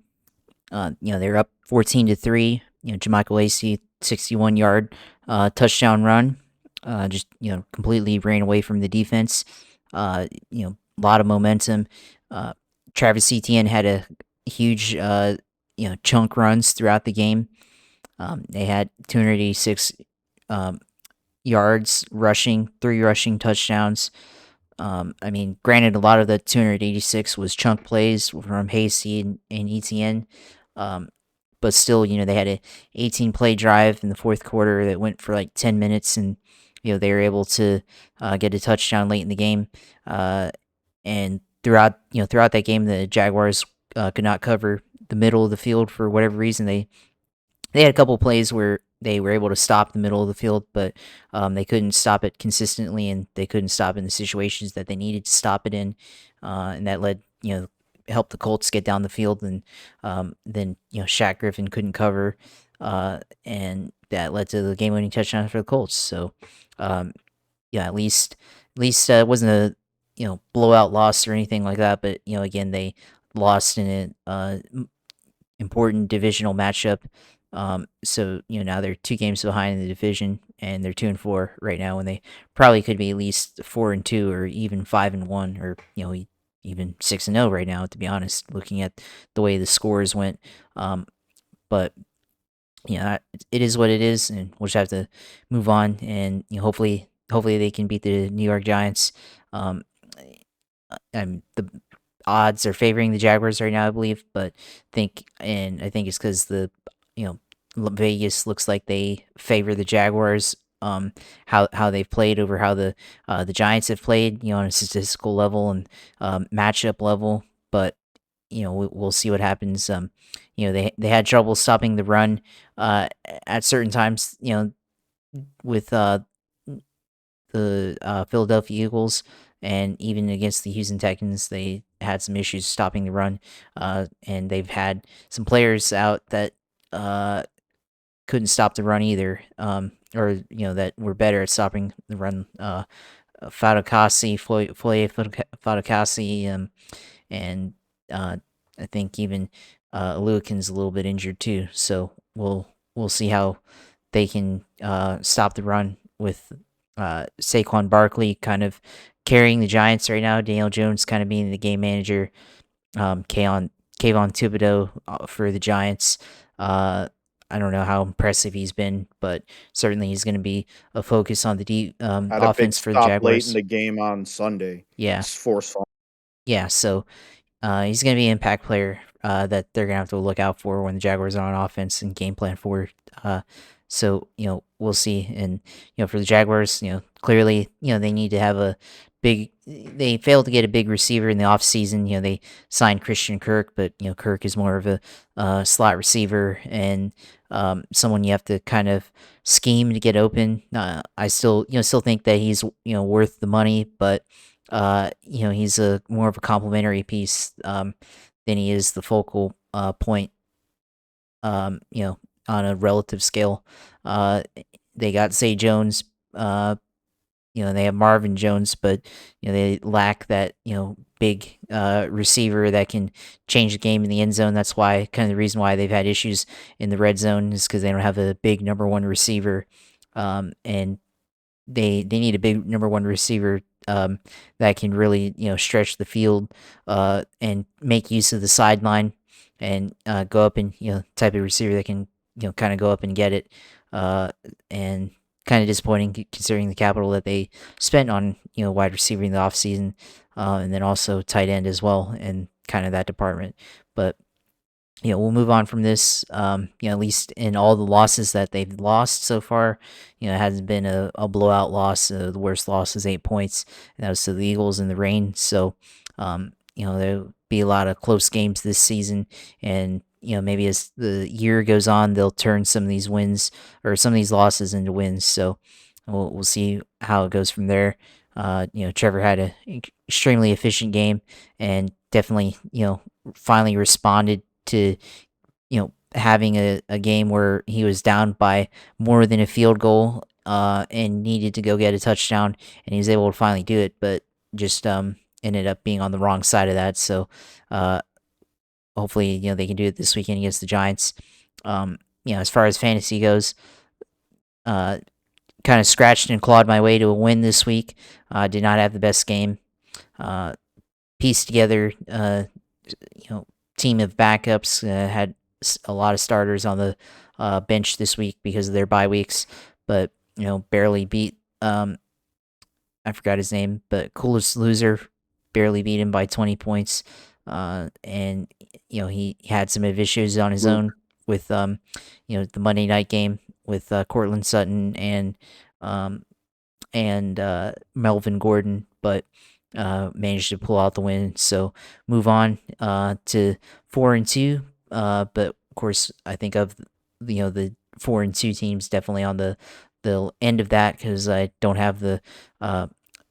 They're up 14-3. Jermichael Lacey, 61-yard touchdown run. Just completely ran away from the defense. A lot of momentum. Uh, Travis Etienne had a huge chunk runs throughout the game. They had 286 um, yards rushing, 3 rushing touchdowns. I mean, granted, a lot of the 286 was chunk plays from Hasty and ETN. Um, but still, they had a 18 play drive in the fourth quarter that went for like 10 minutes, and they were able to get a touchdown late in the game. And throughout that game, the Jaguars could not cover the middle of the field for whatever reason. They had a couple plays where they were able to stop the middle of the field, but they couldn't stop it consistently, and they couldn't stop in the situations that they needed to stop it in, and that led helped the Colts get down the field, and then Shaq Griffin couldn't cover, and that led to the game-winning touchdown for the Colts. So yeah, at least it wasn't a blowout loss or anything like that, but again they lost in an important divisional matchup. So now they're 2 games behind in the division, and they're 2-4 right now, when they probably could be at least 4-2 or even 5-1, or even 6-0 right now. To be honest, looking at the way the scores went, but it is what it is, and we'll just have to move on, and hopefully they can beat the New York Giants. Um, and the odds are favoring the Jaguars right now, I believe, but I think it's because you know Vegas looks like they favor the Jaguars. How they've played over how the Giants have played, on a statistical level and matchup level, but we'll see what happens. They had trouble stopping the run at certain times. With the Philadelphia Eagles, and even against the Houston Texans, they had some issues stopping the run, and they've had some players out that couldn't stop the run either, or that were better at stopping the run. Fatukasi, Foye Fatukasi, and I think even Aluakin's a little bit injured too. So we'll see how they can stop the run with Saquon Barkley kind of carrying the Giants right now. Daniel Jones kind of being the game manager. Kayvon Thibodeau for the Giants. I don't know how impressive he's been, but certainly he's going to be a focus on the deep Had a big offense for the stop late in Jaguars. the game on Sunday. Yeah, Forced. yeah. So he's going to be an impact player that they're going to have to look out for when the Jaguars are on offense and game plan for. Uh, so we'll see. And for the Jaguars, clearly they need to have a big. They failed to get a big receiver in the offseason. They signed Christian Kirk, but Kirk is more of a slot receiver and someone you have to kind of scheme to get open. I still think that he's worth the money, but he's a more of a complementary piece than he is the focal point. On a relative scale, uh, they got Zay Jones. They have Marvin Jones, but they lack that big receiver that can change the game in the end zone. That's why kind of the reason why they've had issues in the red zone is because they don't have a big number one receiver, and they need a big number one receiver that can really stretch the field and make use of the sideline and go up and type of receiver that can kind of go up and get it and kind of disappointing considering the capital that they spent on wide receiver in the offseason and then also tight end as well and kind of that department. But we'll move on from this. At least in all the losses that they've lost so far, it hasn't been a blowout loss. The worst loss is 8 points, and that was to the Eagles in the rain. So, there'll be a lot of close games this season, and maybe as the year goes on, they'll turn some of these wins or some of these losses into wins. So, we'll see how it goes from there. Trevor had a extremely efficient game, and definitely finally responded to having a game where he was down by more than a field goal and needed to go get a touchdown, and he was able to finally do it, but just ended up being on the wrong side of that. So uh, hopefully they can do it this weekend against the Giants. As far as fantasy goes, uh, kind of scratched and clawed my way to a win this week. Did not have the best game. Uh, Pieced together you know team of backups. Had a lot of starters on the bench this week because of their bye weeks, but barely beat. I forgot his name, but coolest loser barely beat him by 20 points. And he had some issues on his own Luke. with the Monday night game with Cortland Sutton um, and Melvin Gordon, but managed to pull out the win. So move on to 4-2. But of course, I think of the 4-2 teams definitely on the end of that because I don't have the uh,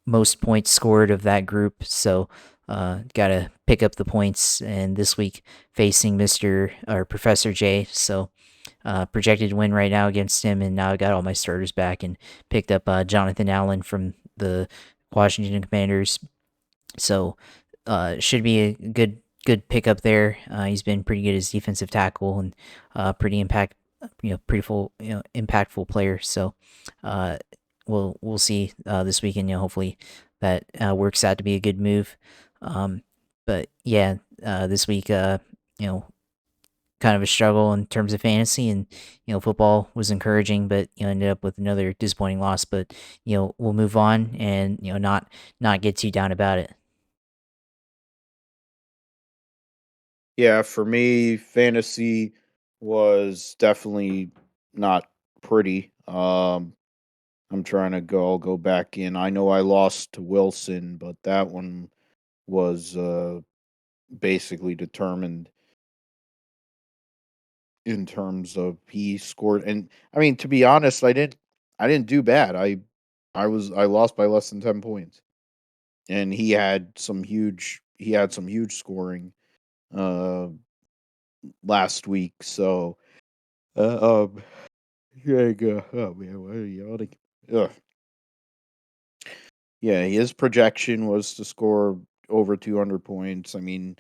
most points scored of that group. So gotta pick up the points. And this week facing Mister or Professor J. So projected win right now against him, and now I got all my starters back and picked up Jonathan Allen from the Washington Commanders. So should be a good pickup there. He's been pretty good as defensive tackle and pretty pretty full, impactful player. So uh, we'll see this weekend. Hopefully that works out to be a good move. Um, but yeah, this week, you know, kind of a struggle in terms of fantasy, and football was encouraging, but ended up with another disappointing loss. But we'll move on and not get too down about it. Yeah, for me, fantasy was definitely not pretty. I'm trying to go back in. I know I lost to Wilson, but that one was basically determined in terms of he scored. And I mean, to be honest, I didn't do bad. I lost by less than 10 points. And he had some huge scoring uh last week. So yeah, oh man, why are you yawning? Ugh. Yeah, his projection was to score over 200 points. I mean,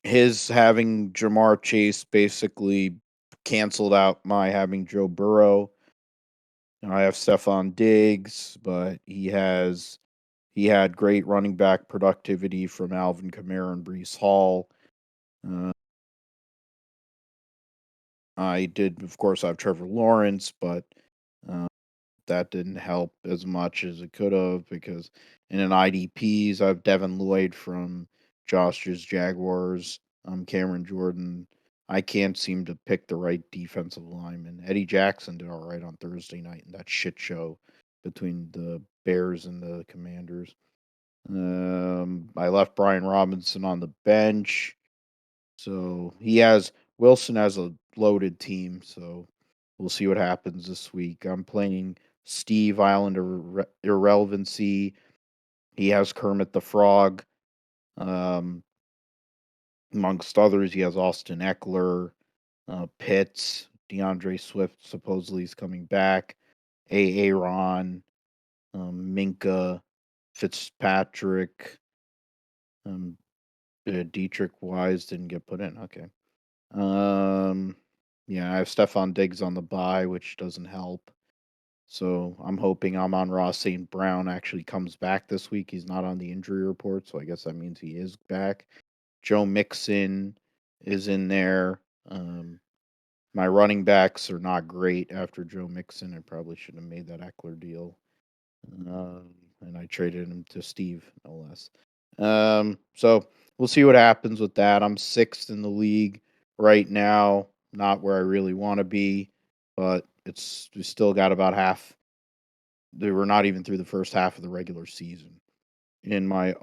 his having Jamar Chase basically canceled out my having Joe Burrow. I have Stephon Diggs, but he had great running back productivity from Alvin Kamara and Brees Hall. Uh, I did, of course, have Trevor Lawrence, but uh, that didn't help as much as it could have because in an IDPs, I have Devin Lloyd from Josh's Jaguars, Cameron Jordan. I can't seem to pick the right defensive lineman. Eddie Jackson did all right on Thursday night in that shit show between the Bears and the Commanders. I left Brian Robinson on the bench. So Wilson has a loaded team, so we'll see what happens this week. I'm playing Steve Island Irrelevancy. He has Kermit the Frog. Um, Amongst others, he has Austin Eckler, Pitts, DeAndre Swift supposedly is coming back, Aaron, Minka, Fitzpatrick, um, Dietrich Wise didn't get put in. Okay. Um, yeah, I have Stefan Diggs on the bye, which doesn't help. So I'm hoping Amon-Ra St. Brown actually comes back this week. He's not on the injury report, so I guess that means he is back. Joe Mixon is in there. My running backs are not great after Joe Mixon. I probably should have made that Eckler deal. And I traded him to Steve, no less. So we'll see what happens with that. I'm sixth in the league. right now, not where I really want to be, but it's we still got about half. They were not even through the first half of the regular season. In the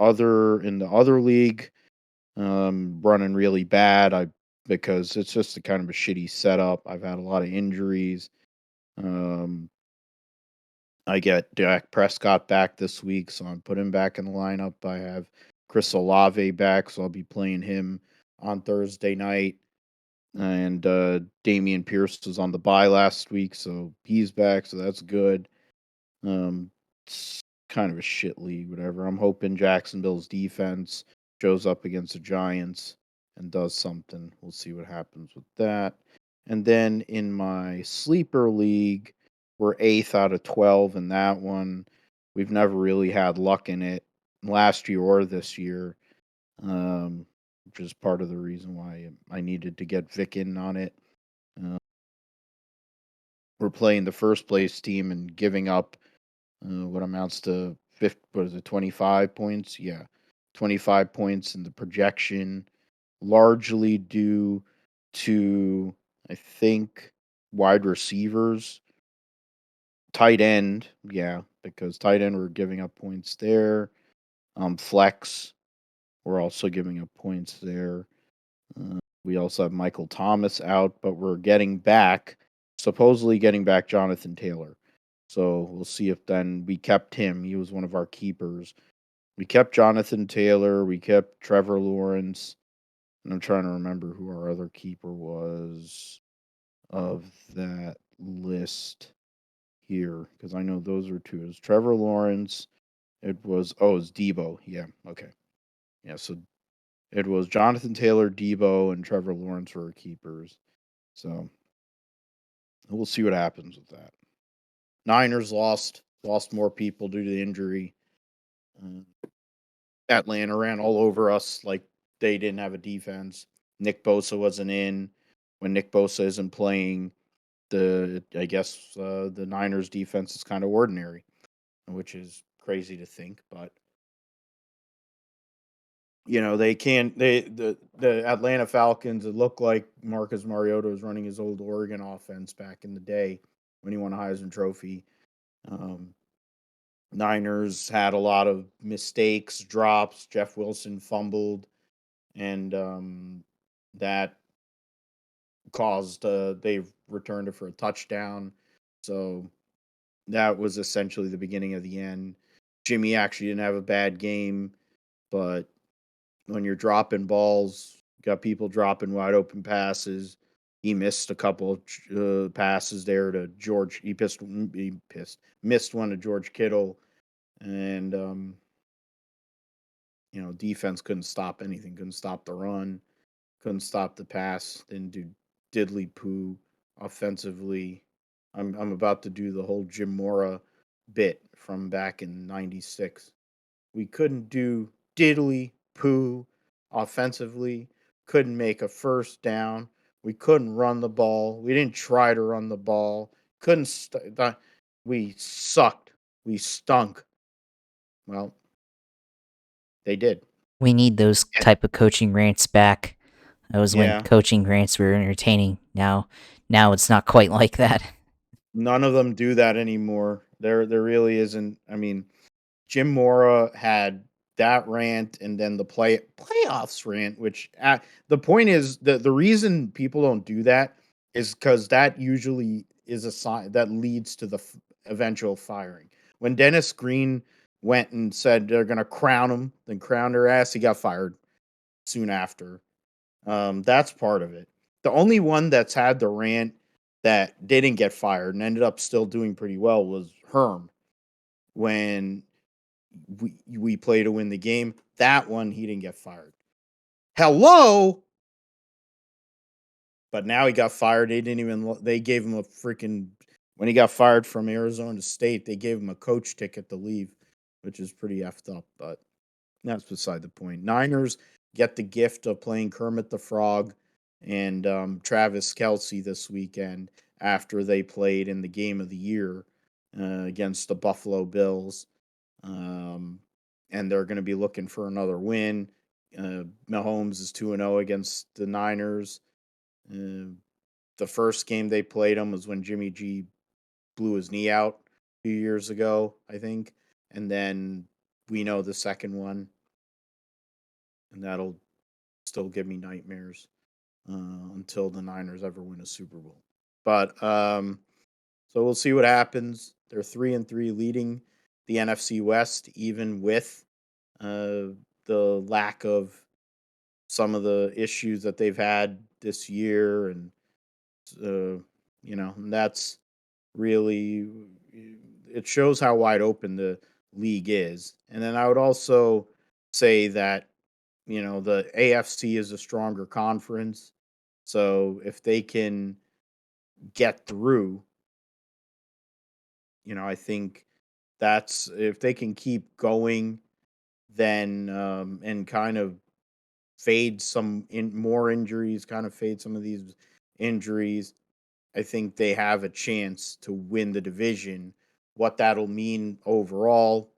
other league, running really bad. I Because it's just a kind of a shitty setup. I've had a lot of injuries. Um, I get Dak Prescott back this week, so I'm putting him back in the lineup. I have Chris Olave back, so I'll be playing him on Thursday night. And Damian Pierce was on the bye last week, so he's back, so that's good. It's kind of a shit league, whatever. I'm hoping Jacksonville's defense shows up against the Giants and does something. We'll see what happens with that. And then in my sleeper league, we're eighth out of 12 in that one. We've never really had luck in it last year or this year, which is part of the reason why I needed to get Vic in on it. Uh, we're playing the first place team and giving up what amounts to 50, what is it, 25 points? Yeah, 25 points in the projection, largely due to, I think, wide receivers, tight end. Yeah, because tight end, we're giving up points there. Flex, we're also giving up points there. We also have Michael Thomas out, but we're supposedly getting back Jonathan Taylor. So we'll see if then we kept him. He was one of our keepers. We kept Jonathan Taylor. We kept Trevor Lawrence. And I'm trying to remember who our other keeper was of that list here because I know those are two. It was Trevor Lawrence. It was Debo. Yeah, okay. Yeah, so it was Jonathan Taylor, Debo, and Trevor Lawrence were our keepers. So we'll see what happens with that. Niners lost more people due to the injury. Uh, Atlanta ran all over us like they didn't have a defense. Nick Bosa wasn't in. When Nick Bosa isn't playing, the Niners defense is kind of ordinary, which is crazy to think, but they can't the Atlanta Falcons, it looked like Marcus Mariota was running his old Oregon offense back in the day when he won a Heisman Trophy. Um, Niners had a lot of mistakes, drops. Jeff Wilson fumbled, and that caused they returned it for a touchdown. So that was essentially the beginning of the end. Jimmy actually didn't have a bad game, but when you're dropping balls, got people dropping wide open passes. He missed a couple of passes there to George. Missed one to George Kittle, and defense couldn't stop anything. Couldn't stop the run. Couldn't stop the pass. Didn't do diddly poo offensively. I'm about to do the whole Jim Mora bit from back in '96. We couldn't do diddly poo offensively. Couldn't make a first down. We couldn't run the ball. We didn't try to run the ball. Couldn't. We sucked. We stunk. Well, they did. We need those And type of coaching rants back. That was when yeah, coaching rants were entertaining. Now it's not quite like that. none of them do that anymore. There really isn't. I mean, Jim Mora had that rant and then the playoffs rant, which the point is the reason people don't do that is because that usually is a sign that leads to the eventual firing. When Dennis Green went and said they're going to crown him, then crown their ass, he got fired soon after. That's part of it. The only one that's had the rant that didn't get fired and ended up still doing pretty well was Herm when we play to win the game. That one he didn't get fired. Hello, but now he got fired. They gave him a freaking when he got fired from Arizona State. They gave him a coach ticket to leave, which is pretty effed up. But that's beside the point. Niners get the gift of playing Kermit the Frog and Travis Kelsey this weekend after they played in the game of the year against the Buffalo Bills. Um, and they're going to be looking for another win. Mahomes is 2-0 against the Niners. Uh, the first game they played him was when Jimmy G blew his knee out a few years ago, I think. And then we know the second one, and that'll still give me nightmares until the Niners ever win a Super Bowl. But so we'll see what happens. They're 3-3, leading the NFC West, even with uh, the lack of some of the issues that they've had this year, and uh, and that's really, it shows how wide open the league is. And then I would also say that the AFC is a stronger conference, so if they can get through, I think that's if they can keep going, then and kind of fade some in more injuries, kind of fade some of these injuries, I think they have a chance to win the division. What that'll mean overall,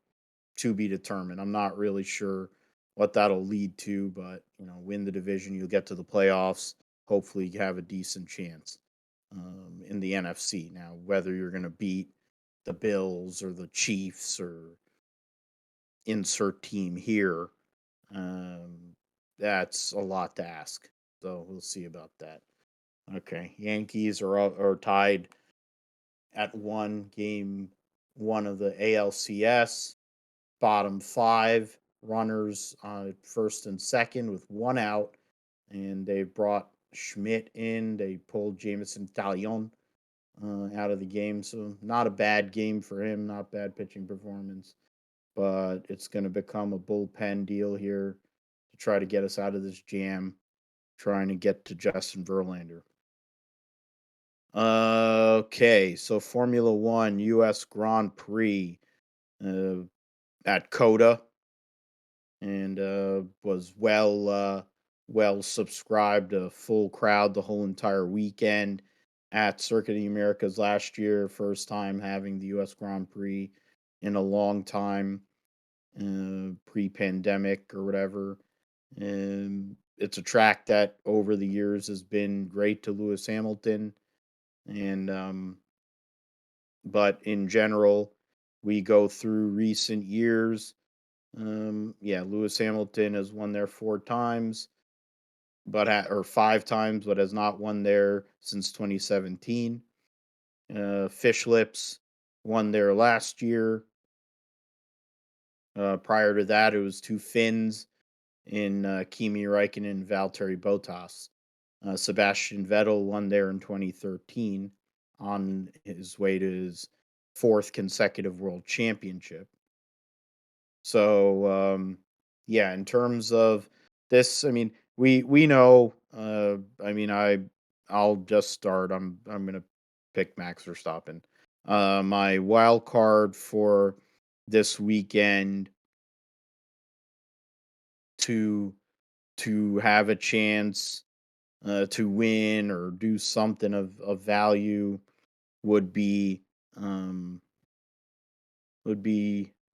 to be determined. I'm not really sure what that'll lead to, but win the division, you'll get to the playoffs. Hopefully, you have a decent chance in the NFC. Now, whether you're going to beat the Bills or the Chiefs or insert team here, um, that's a lot to ask. So we'll see about that. Okay, Yankees are tied at game one of the ALCS. Bottom five runners on first and second with one out, and they brought Schmidt in. They pulled Jameson Talion out of the game, so not a bad game for him. Not bad pitching performance, but it's going to become a bullpen deal here to try to get us out of this jam. Trying to get to Justin Verlander. Okay, so Formula One US Grand Prix uh, at Coda, and was well subscribed, a full crowd the whole entire weekend at Circuit of the Americas last year. First time having the U.S. Grand Prix in a long time, pre-pandemic or whatever. And it's a track that over the years has been great to Lewis Hamilton, and but in general, we go through recent years. Yeah, Lewis Hamilton has won there four times, or five times, but has not won there since 2017. Fish Lips won there last year. Prior to that, it was two Finns in Kimi Räikkönen and Valtteri Bottas. Sebastian Vettel won there in 2013 on his way to his fourth consecutive world championship. So yeah, in terms of this, I mean, we know. I mean, I'll just start. I'm gonna pick Max Verstappen. My wild card for this weekend to have a chance to win or do something of value would be um,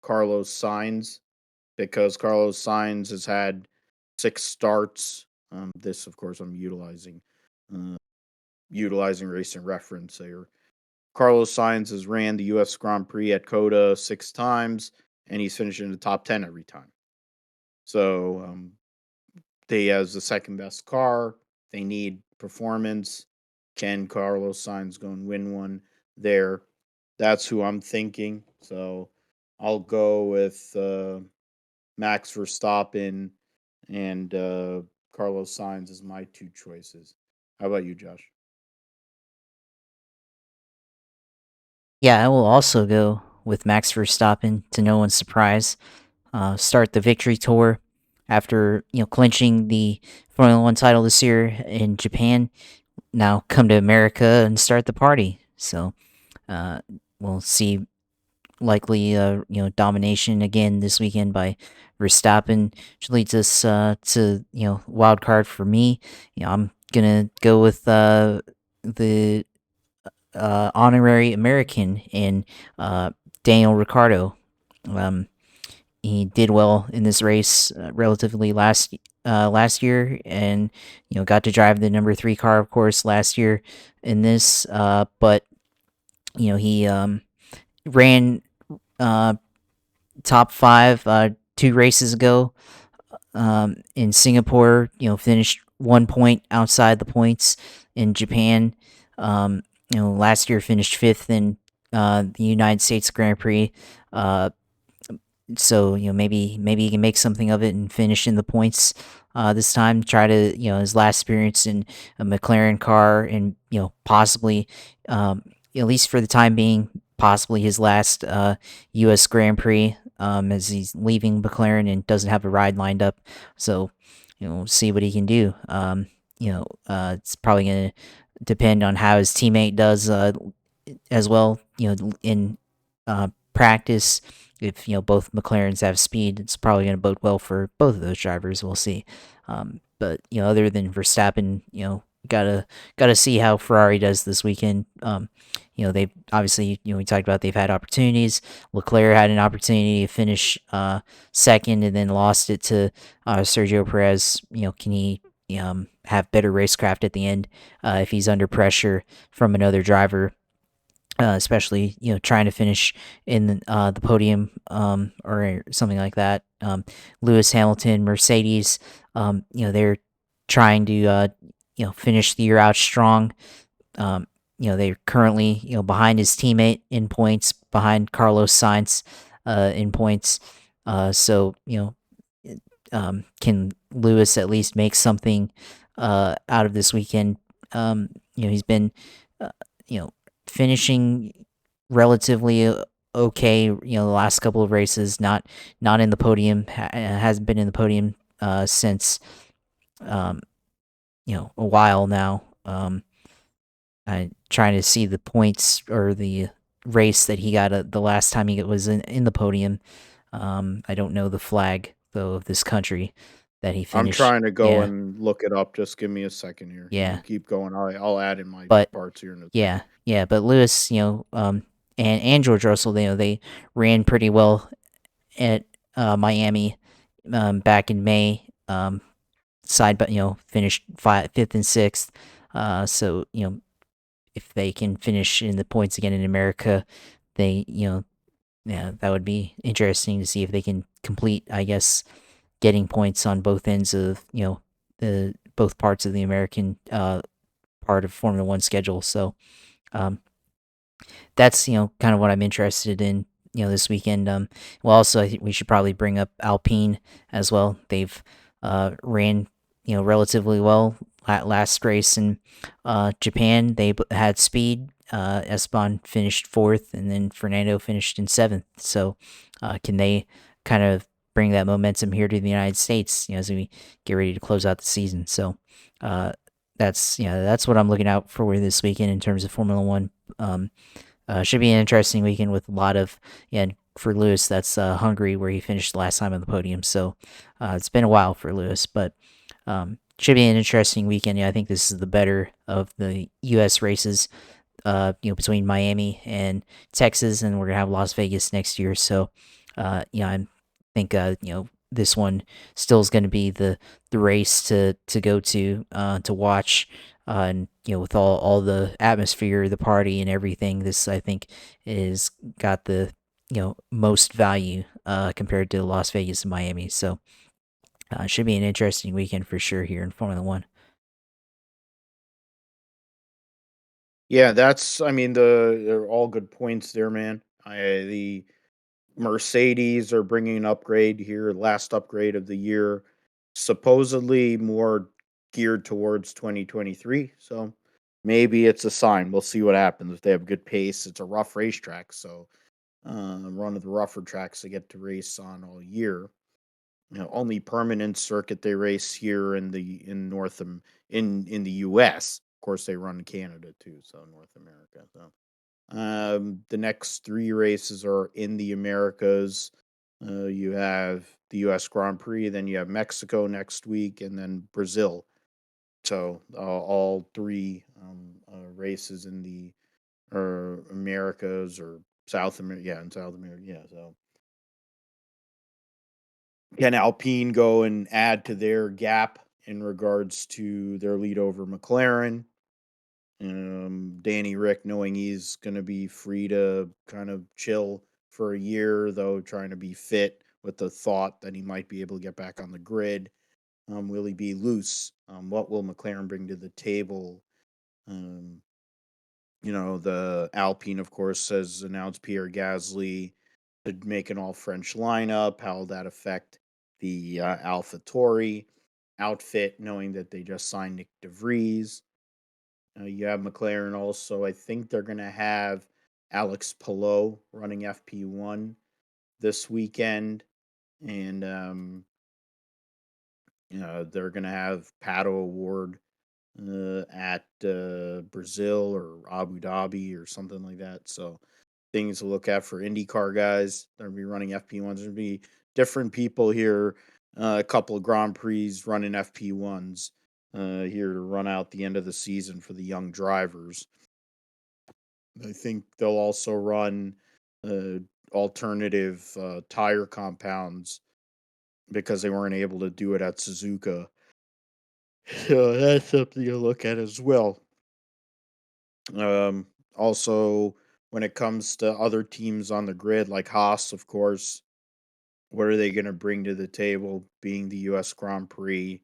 Carlos Sainz, because Carlos Sainz has had six starts. This, of course, I'm uh, utilizing Racing Reference here. Carlos Sainz has ran the U.S. Grand Prix at Coda six times, and he's finished in the top 10 every time. So they has the second best car. They need performance. Can Carlos Sainz go and win one there? That's who I'm thinking. So I'll go with Max Verstappen and Carlos Sainz as my two choices. How about you, Josh? Yeah, I will also go with Max Verstappen to no one's surprise. Start the victory tour after clinching the Formula One title this year in Japan. Now come to America and start the party. So uh, we'll see likely domination again this weekend by Verstappen, which leads us to wild card for me. I'm gonna go with the honorary American in Daniel Ricciardo. Um, he did well in this race relatively last year, and got to drive the number three car, of course, last year in this. But he ran uh, top five 2 races ago in Singapore. Finished 1 point outside the points in Japan. Um, last year finished fifth in the United States Grand Prix. Uh, so maybe he can make something of it and finish in the points this time. Try to his last experience in a McLaren car, and possibly at least for the time being, possibly his last U.S. Grand Prix, as he's leaving McLaren and doesn't have a ride lined up. So see what he can do. It's probably gonna depend on how his teammate does as well. In practice, if both McLarens have speed, it's probably going to bode well for both of those drivers. We'll see. But other than Verstappen, gotta see how Ferrari does this weekend. They've obviously, we talked about they've had opportunities. Leclerc had an opportunity to finish second and then lost it to Sergio Perez. Can he have better racecraft at the end if he's under pressure from another driver? Especially trying to finish in the podium or something like that. Lewis Hamilton, Mercedes, they're trying to finish the year out strong. They're currently behind his teammate in points, behind Carlos Sainz in points. So can Lewis at least make something out of this weekend? He's been uh, you know finishing relatively okay. The last couple of races, not in the podium. Hasn't been in the podium since um, a while now. I trying to see the points or the race that he got the last time he was in the podium. I don't know the flag though of this country that he I'm finished. trying to go Yeah, and look it up. Just give me a second here. yeah, Keep going. I'll add in my but parts here in a yeah, second. yeah. But Lewis, and George Russell, they ran pretty well at Miami back in May. Side, but finished fifth and sixth. So if they can finish in the points again in America, they yeah, that would be interesting to see if they can complete. I guess getting points on both ends of the both parts of the American part of Formula One schedule. So um, that's kind of what I'm interested in. This weekend. Well, also I think we should probably bring up Alpine as well. They've ran relatively well last race in Japan. They had speed. Esteban finished fourth, and then Fernando finished in seventh. So can they kind of bring that momentum here to the United States? As we get ready to close out the season. So uh, that's what I'm looking out for this weekend in terms of Formula One. Should be an interesting weekend with a lot of and for Lewis, that's Hungary where he finished last time on the podium. So it's been a while for Lewis, but should be an interesting weekend. Yeah, I think this is the better of the U.S. races. Between Miami and Texas, and we're gonna have Las Vegas next year. So, I think this one still is going to be the race to go to watch, and with all the atmosphere, the party, and everything. This I think is got the most value compared to Las Vegas and Miami. So, it should be an interesting weekend for sure here in Formula One. Yeah, I mean, they're all good points there, man. The Mercedes are bringing an upgrade here, last upgrade of the year, supposedly more geared towards 2023. So maybe it's a sign. We'll see what happens if they have good pace. It's a rough racetrack, so one of the rougher tracks they get to race on all year. Only permanent circuit they race here in in the U.S. Of course, they run Canada too, so North America. So the next three races are in the Americas. You have the US Grand Prix, then you have Mexico next week, and then Brazil. So all three races in the Americas or South America. Yeah, in South America. Yeah. So Can Alpine go and add to their gap in regards to their lead over McLaren? Danny Rick, knowing he's going to be free to kind of chill for a year, though trying to be fit with the thought that he might be able to get back on the grid. Will he be loose? What will McLaren bring to the table? Um, the Alpine, of course, has announced Pierre Gasly to make an all French lineup. How will that affect the AlphaTauri outfit, knowing that they just signed Nick DeVries? You have McLaren also. I think they're going to have Alex Palou running FP1 this weekend. And they're going to have Pato Award at Brazil or Abu Dhabi or something like that. So things to look at for IndyCar guys. They're going to be running FP1s. There'll be different people here. A couple of Grand Prix running FP1s here to run out the end of the season for the young drivers. I think they'll also run uh, alternative tire compounds because they weren't able to do it at Suzuka. So that's something to look at as well. Also, when it comes to other teams on the grid, like Haas, of course, what are they going to bring to the table? Being the US Grand Prix,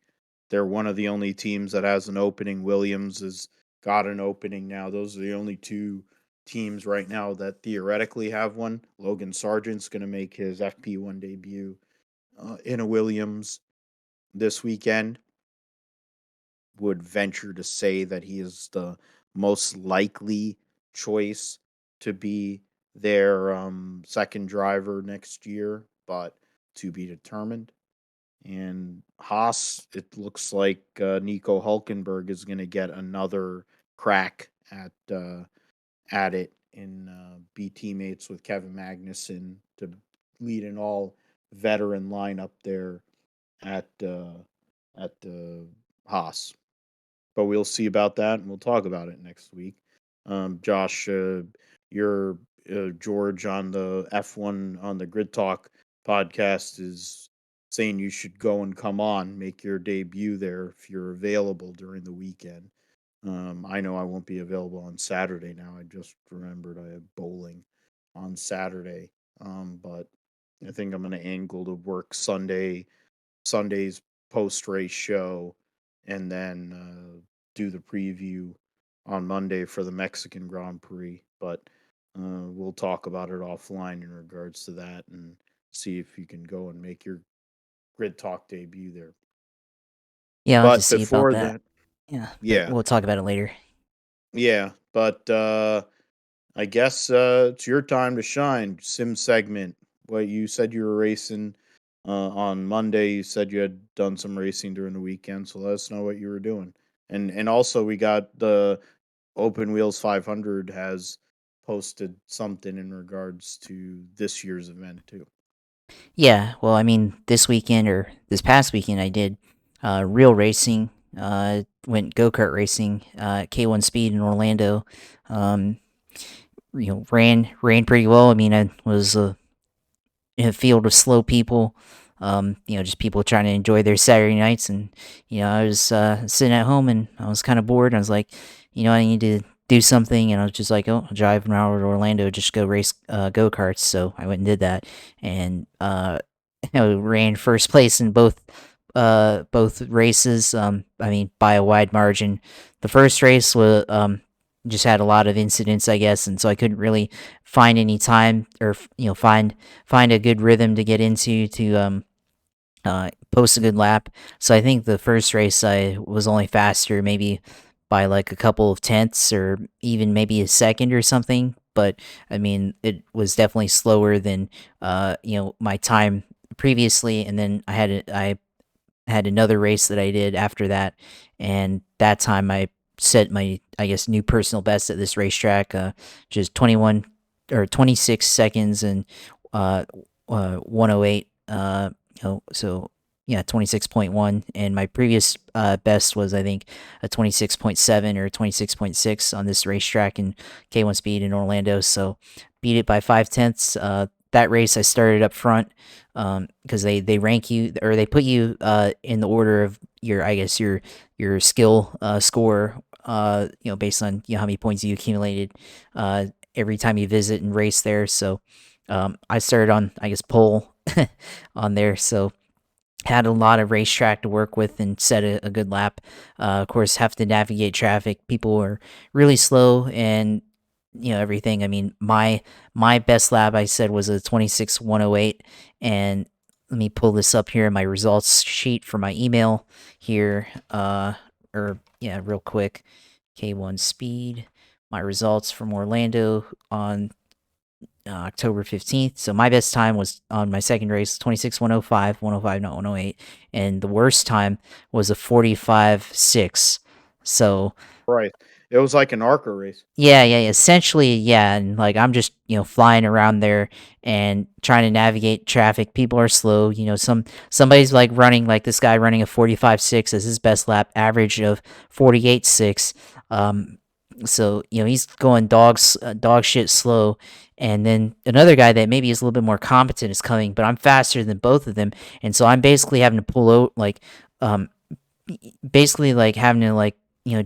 they're one of the only teams that has an opening. Williams has got an opening now. Those are the only two teams right now that theoretically have one. Logan Sargeant's going to make his FP1 debut in a Williams this weekend. Would venture to say that he is the most likely choice to be their second driver next year, but to be determined. And Haas, it looks like Nico Hulkenberg is going to get another crack at it and be teammates with Kevin Magnussen to lead an all veteran lineup there at Haas. But we'll see about that, and we'll talk about it next week. Josh, your George on the F1 on the Grid Talk podcast is saying you should go and come on, make your debut there if you're available during the weekend. I know I won't be available on Saturday now. I just remembered I have bowling on Saturday. But I think I'm going to angle to work Sunday's post race show, and then do the preview on Monday for the Mexican Grand Prix. But we'll talk about it offline in regards to that and see if you can go and make your Grid Talk debut there. Yeah, I'll have to But see about before that. that, Yeah, but yeah, we'll talk about it later. yeah. But I guess it's your time to shine. Sim segment. What you said you were racing on Monday. You said you had done some racing during the weekend. So let us know what you were doing. And also we got the Open Wheels 500 has posted something in regards to this year's event too. Yeah, well, I mean, this weekend or this past weekend, I did real racing. Went go kart racing at K1 Speed in Orlando. Um, ran pretty well. I mean, I was in a field of slow people. Just people trying to enjoy their Saturday nights, and I was sitting at home and I was kind of bored. I was like, I need to do something, and I was just like, oh, I'll drive around to Orlando, just go race go karts. So I went and did that, and ran first place in both races. I mean, by a wide margin. The first race was just had a lot of incidents, I guess, and so I couldn't really find any time or find a good rhythm to get into to post a good lap. So I think the first race I was only faster, maybe by like a couple of tenths or even maybe a second or something. But I mean, it was definitely slower than my time previously. And then I had another race that I did after that, and that time I set my, I guess, new personal best at this racetrack, just 21 or 26 seconds and 108. So yeah, 26.1, and my previous best was I think a 26.7 or 26.6 on this racetrack in K1 Speed in Orlando. So beat it by 5 tenths. that race I started up front, because they rank you, or they put you in the order of your, I guess, your skill score, based on how many points you accumulated every time you visit and race there. So I started on, I guess, pole on there. So had a lot of racetrack to work with and set a good lap. Of course, have to navigate traffic. People are really slow, and everything. I mean, my best lap I said was a 26:108, and let me pull this up here in my results sheet for my email here. Or yeah, real quick. K1 speed. My results from Orlando on October 15th. So my best time was on my second race, 26:105, 105, not 108. And the worst time was a 45:6. So Right. It was like an ARCA race. yeah, essentially, yeah, and, like, I'm just, flying around there and trying to navigate traffic. People are slow, somebody's, like, running, like, this guy running a 45:6 as his best lap, average of 48:6. So, he's going dog shit slow, and then another guy that maybe is a little bit more competent is coming, but I'm faster than both of them, and so I'm basically having to pull out, like, um basically, like, having to, like,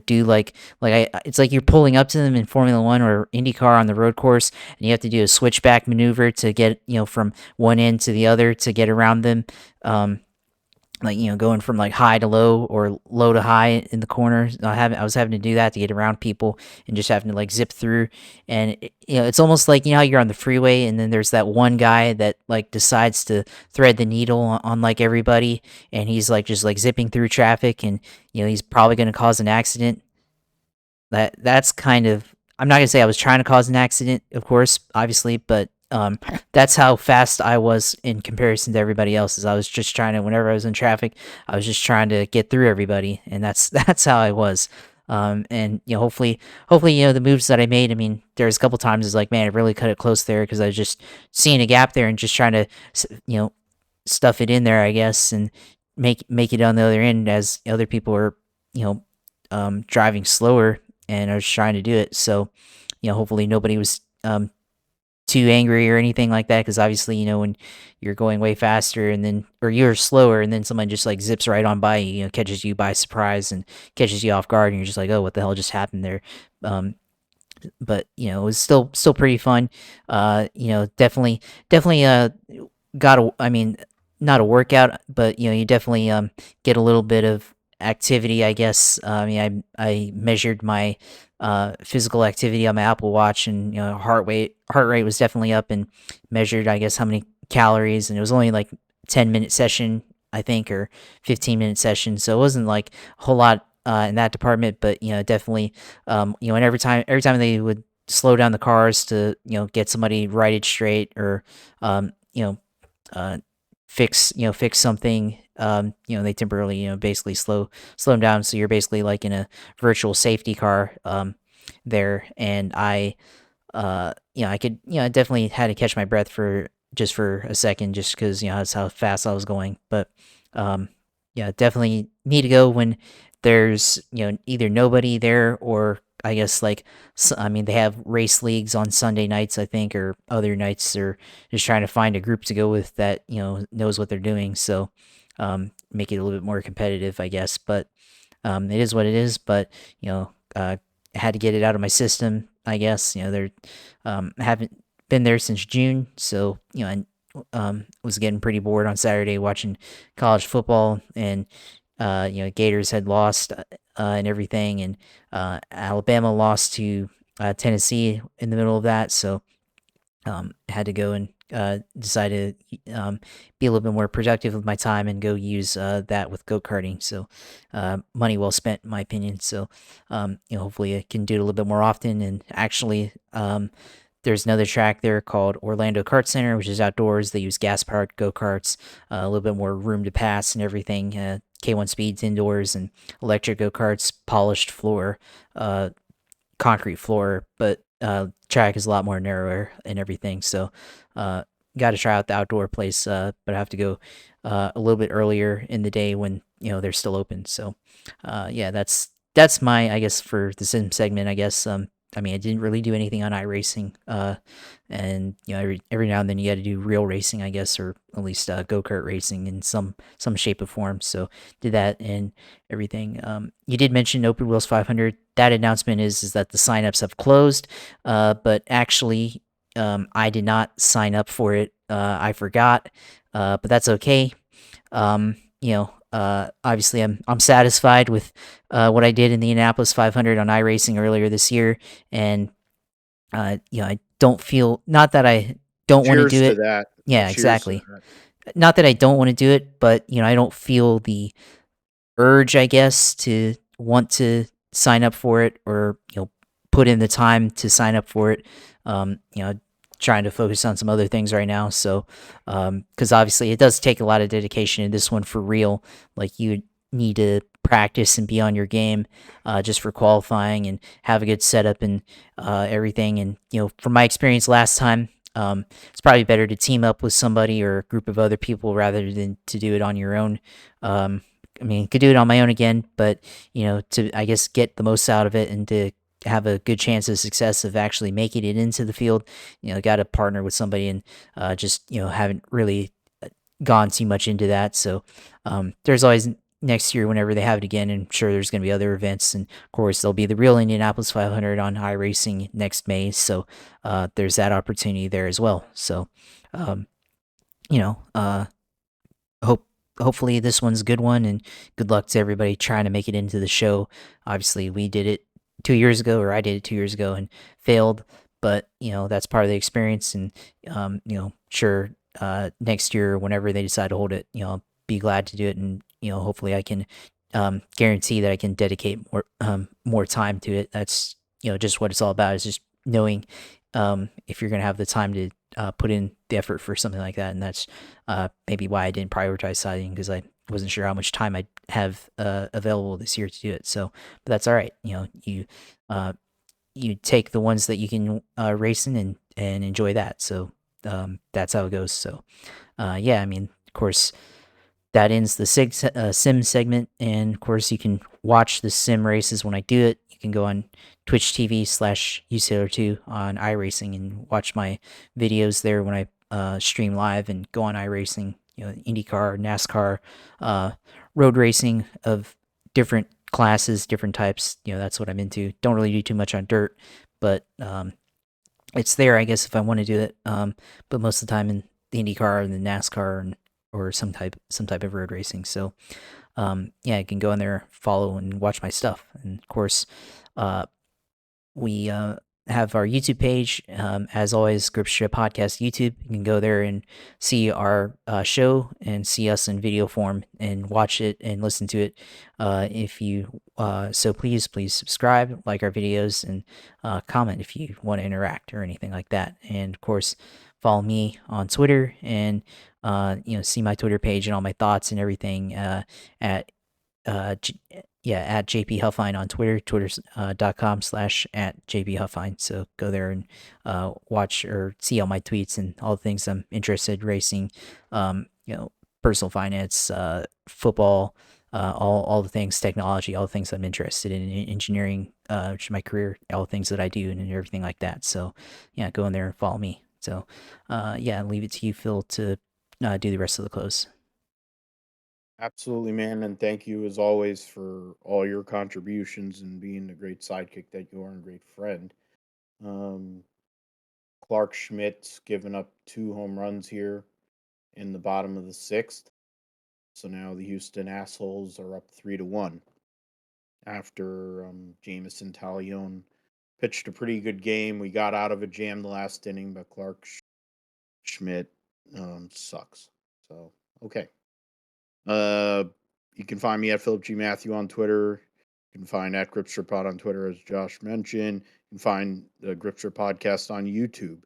do, it's like you're pulling up to them in Formula 1 or IndyCar on the road course, and you have to do a switchback maneuver to get, from one end to the other to get around them, like, going from, like, high to low or low to high in the corner. I was having to do that to get around people and just having to, like, zip through, and, it's almost like, how you're on the freeway, and then there's that one guy that, like, decides to thread the needle on, like, everybody, and he's, like, just, like, zipping through traffic, and, he's probably gonna cause an accident. That's kind of, I'm not gonna say I was trying to cause an accident, of course, obviously, but, that's how fast I was in comparison to everybody else. Is I was just trying to, whenever I was in traffic, I was just trying to get through everybody, and that's that's how I was. And, hopefully, the moves that I made, I mean, there's a couple times it's like, man, I really cut it close there because I was just seeing a gap there and just trying to, stuff it in there, I guess, and make it on the other end as other people are, you know, driving slower, and I was trying to do it. So, hopefully nobody was too angry or anything like that, because obviously, when you're going way faster and then, or you're slower, and then someone just like zips right on by you, catches you by surprise and catches you off guard, and you're just like, oh, what the hell just happened there? Um, but it was still pretty fun. Definitely got a, I mean, not a workout, but you definitely get a little bit of activity, I guess. I mean, I measured my physical activity on my Apple Watch, and heart rate was definitely up, and measured, I guess, how many calories, and it was only like 10-minute session, I think, or 15-minute session, so it wasn't like a whole lot in that department, but definitely, and every time they would slow down the cars to get somebody righted straight, or um, you know uh, fix something. They temporarily, basically slow them down. So you're basically like in a virtual safety car there. And I could, I definitely had to catch my breath for a second, just because that's how fast I was going. But um, yeah, definitely need to go when there's either nobody there, or I guess, like, I mean, they have race leagues on Sunday nights, I think, or other nights, or just trying to find a group to go with that knows what they're doing. So make it a little bit more competitive, I guess. But it is what it is. But had to get it out of my system, I guess. They're haven't been there since June, so I was getting pretty bored on Saturday watching college football, and Gators had lost and everything, and Alabama lost to Tennessee in the middle of that, so had to go and decide to be a little bit more productive with my time and go use that with go karting. So money well spent, in my opinion. So hopefully I can do it a little bit more often. And actually, there's another track there called Orlando Kart Center, which is outdoors. They use gas powered go karts, a little bit more room to pass and everything. K1 speeds indoors, and electric go karts, polished floor, concrete floor, but track is a lot more narrower and everything. So got to try out the outdoor place, but I have to go a little bit earlier in the day when they're still open. So yeah, that's my, I guess, for the sim segment, I guess. I mean, I didn't really do anything on iRacing, and every now and then you got to do real racing, I guess, or at least go kart racing in some shape or form. So did that and everything. You did mention Open Wheels 500. That announcement is that the signups have closed, but actually, I did not sign up for it. I forgot, but that's okay. Obviously, I'm satisfied with what I did in the Indianapolis 500 on iRacing earlier this year, and I don't feel not that I don't want to Cheers do to it. that. Yeah, Cheers to exactly. that. Not that I don't want to do it, but I don't feel the urge, I guess, to want to sign up for it or, put in the time to sign up for it. Trying to focus on some other things right now. So, because obviously it does take a lot of dedication in this one for real. Like you need to practice and be on your game just for qualifying and have a good setup and everything. And, from my experience last time, it's probably better to team up with somebody or a group of other people rather than to do it on your own. I mean, could do it on my own again, but to I guess get the most out of it and to have a good chance of success of actually making it into the field, got to partner with somebody and just haven't really gone too much into that. So there's always next year whenever they have it again, and sure there's going to be other events, and of course there'll be the real Indianapolis 500 on iRacing next May. So there's that opportunity there as well. So um, you know, hope hopefully this one's a good one, and good luck to everybody trying to make it into the show. Obviously we did it 2 years ago, or I did it 2 years ago and failed, but that's part of the experience. And sure, next year whenever they decide to hold it, I'll be glad to do it. And hopefully I can guarantee that I can dedicate more time to it. That's just what it's all about, is just knowing if you're gonna have the time to put in the effort for something like that. And that's maybe why I didn't prioritize siding, because I wasn't sure how much time I'd have available this year to do it. So, but that's all right. Uh, you take the ones that you can race in and enjoy that. So that's how it goes. So yeah, I mean, of course, that ends the sim segment, and of course, you can watch the sim races when I do it. You can go on Twitch TV/UCLR2 on iRacing and watch my videos there when I stream live and go on iRacing. IndyCar, NASCAR, uh, road racing of different classes, different types. That's what I'm into. Don't really do too much on dirt, but it's there, I guess, if I want to do it. But most of the time in the IndyCar and the NASCAR and or some type of road racing. So yeah, you can go in there, follow, and watch my stuff. And of course, uh, we have our YouTube page. As always, Grip Strip Podcast YouTube. You can go there and see our show and see us in video form and watch it and listen to it. If you so please subscribe, like our videos, and comment if you want to interact or anything like that. And of course, follow me on Twitter and see my Twitter page and all my thoughts and everything at yeah, at JP Huffine on Twitter, twitter.com/ at JP Huffine. So go there and watch or see all my tweets and all the things I'm interested in: racing, um, you know, personal finance, football, all the things, technology, all the things I'm interested in engineering, which is my career, all the things that I do and everything like that. So yeah, go in there and follow me. So yeah, leave it to you, Phil, to do the rest of the close. Absolutely, man, and thank you as always for all your contributions and being the great sidekick that you are and great friend. Um, Clark Schmidt's given up 2 home runs here in the bottom of the sixth, so now the Houston assholes are up 3-1 after Jamison Talion pitched a pretty good game. We got out of a jam the last inning, but Clark Schmidt sucks. So okay. Uh, you can find me at Philip G. Matthew on Twitter. You can find at GripStripPod on Twitter, as Josh mentioned. You can find the GripStrip Podcast on YouTube.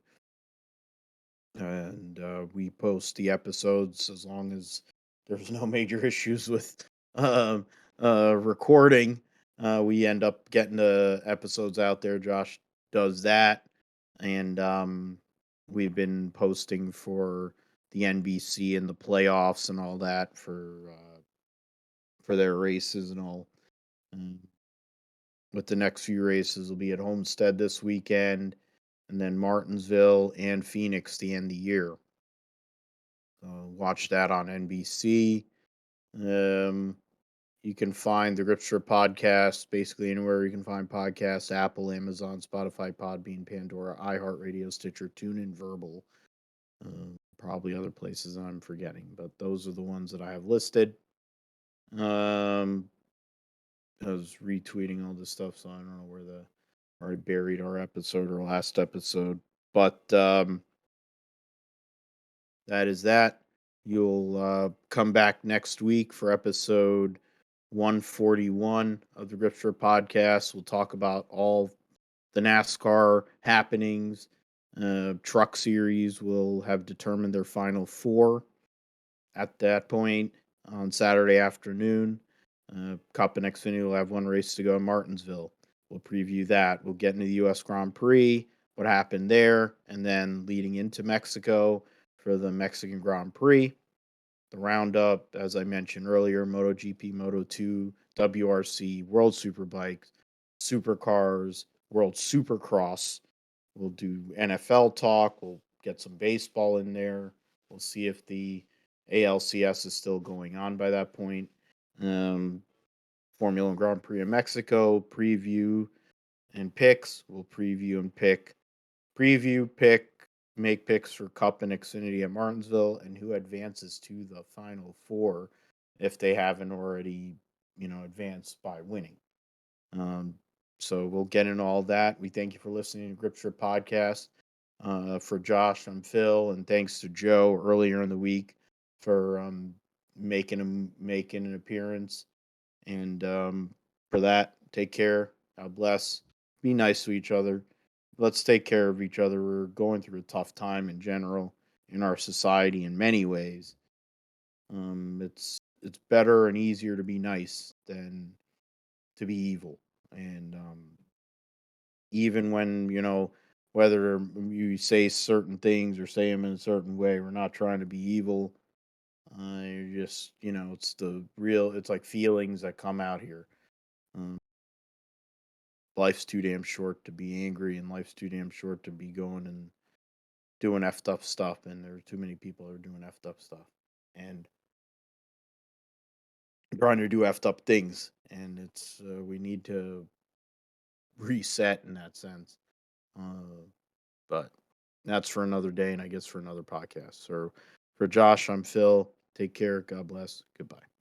And we post the episodes as long as there's no major issues with um, recording. We end up getting the episodes out there. Josh does that. And we've been posting for the NBC and the playoffs and all that for their races and all. Um, with the next few races will be at Homestead this weekend, and then Martinsville and Phoenix the end of the year. Watch that on NBC. Um, you can find the Gripster podcast basically anywhere you can find podcasts: Apple, Amazon, Spotify, Podbean, Pandora, iHeartRadio, Stitcher, TuneIn, Verbal. Probably other places I'm forgetting, but those are the ones that I have listed. Um, I was retweeting all this stuff, so I don't know where the I buried our episode or last episode, but that is that. You'll come back next week for episode 141 of the Gripster podcast. We'll talk about all the NASCAR happenings. Truck series will have determined their final four at that point on Saturday afternoon. Cup and Xfinity will have one race to go in Martinsville. We'll preview that. We'll get into the US Grand Prix, what happened there, and then leading into Mexico for the Mexican Grand Prix. The roundup, as I mentioned earlier, MotoGP, Moto2, WRC, World Superbikes, Supercars, World Supercross. We'll do NFL talk. We'll get some baseball in there. We'll see if the ALCS is still going on by that point. Um, Formula One Grand Prix in Mexico, preview and picks. We'll preview, pick, make picks for Cup and Xfinity at Martinsville, and who advances to the Final Four if they haven't already, advanced by winning. Um, so we'll get into all that. We thank you for listening to Gripster Podcast. For Josh, I'm Phil, and thanks to Joe earlier in the week for making an appearance. And for that, take care. God bless. Be nice to each other. Let's take care of each other. We're going through a tough time in general in our society in many ways. It's better and easier to be nice than to be evil. And even when whether you say certain things or say them in a certain way, we're not trying to be evil. You're just it's the real. It's like feelings that come out here. Um, Life's too damn short to be angry, and life's too damn short to be going and doing effed up stuff. And there's too many people that are doing effed up stuff and trying to do effed up things. And it's we need to reset in that sense. Uh, but that's for another day, and I guess for another podcast. So for Josh, I'm Phil. Take care. God bless. Goodbye.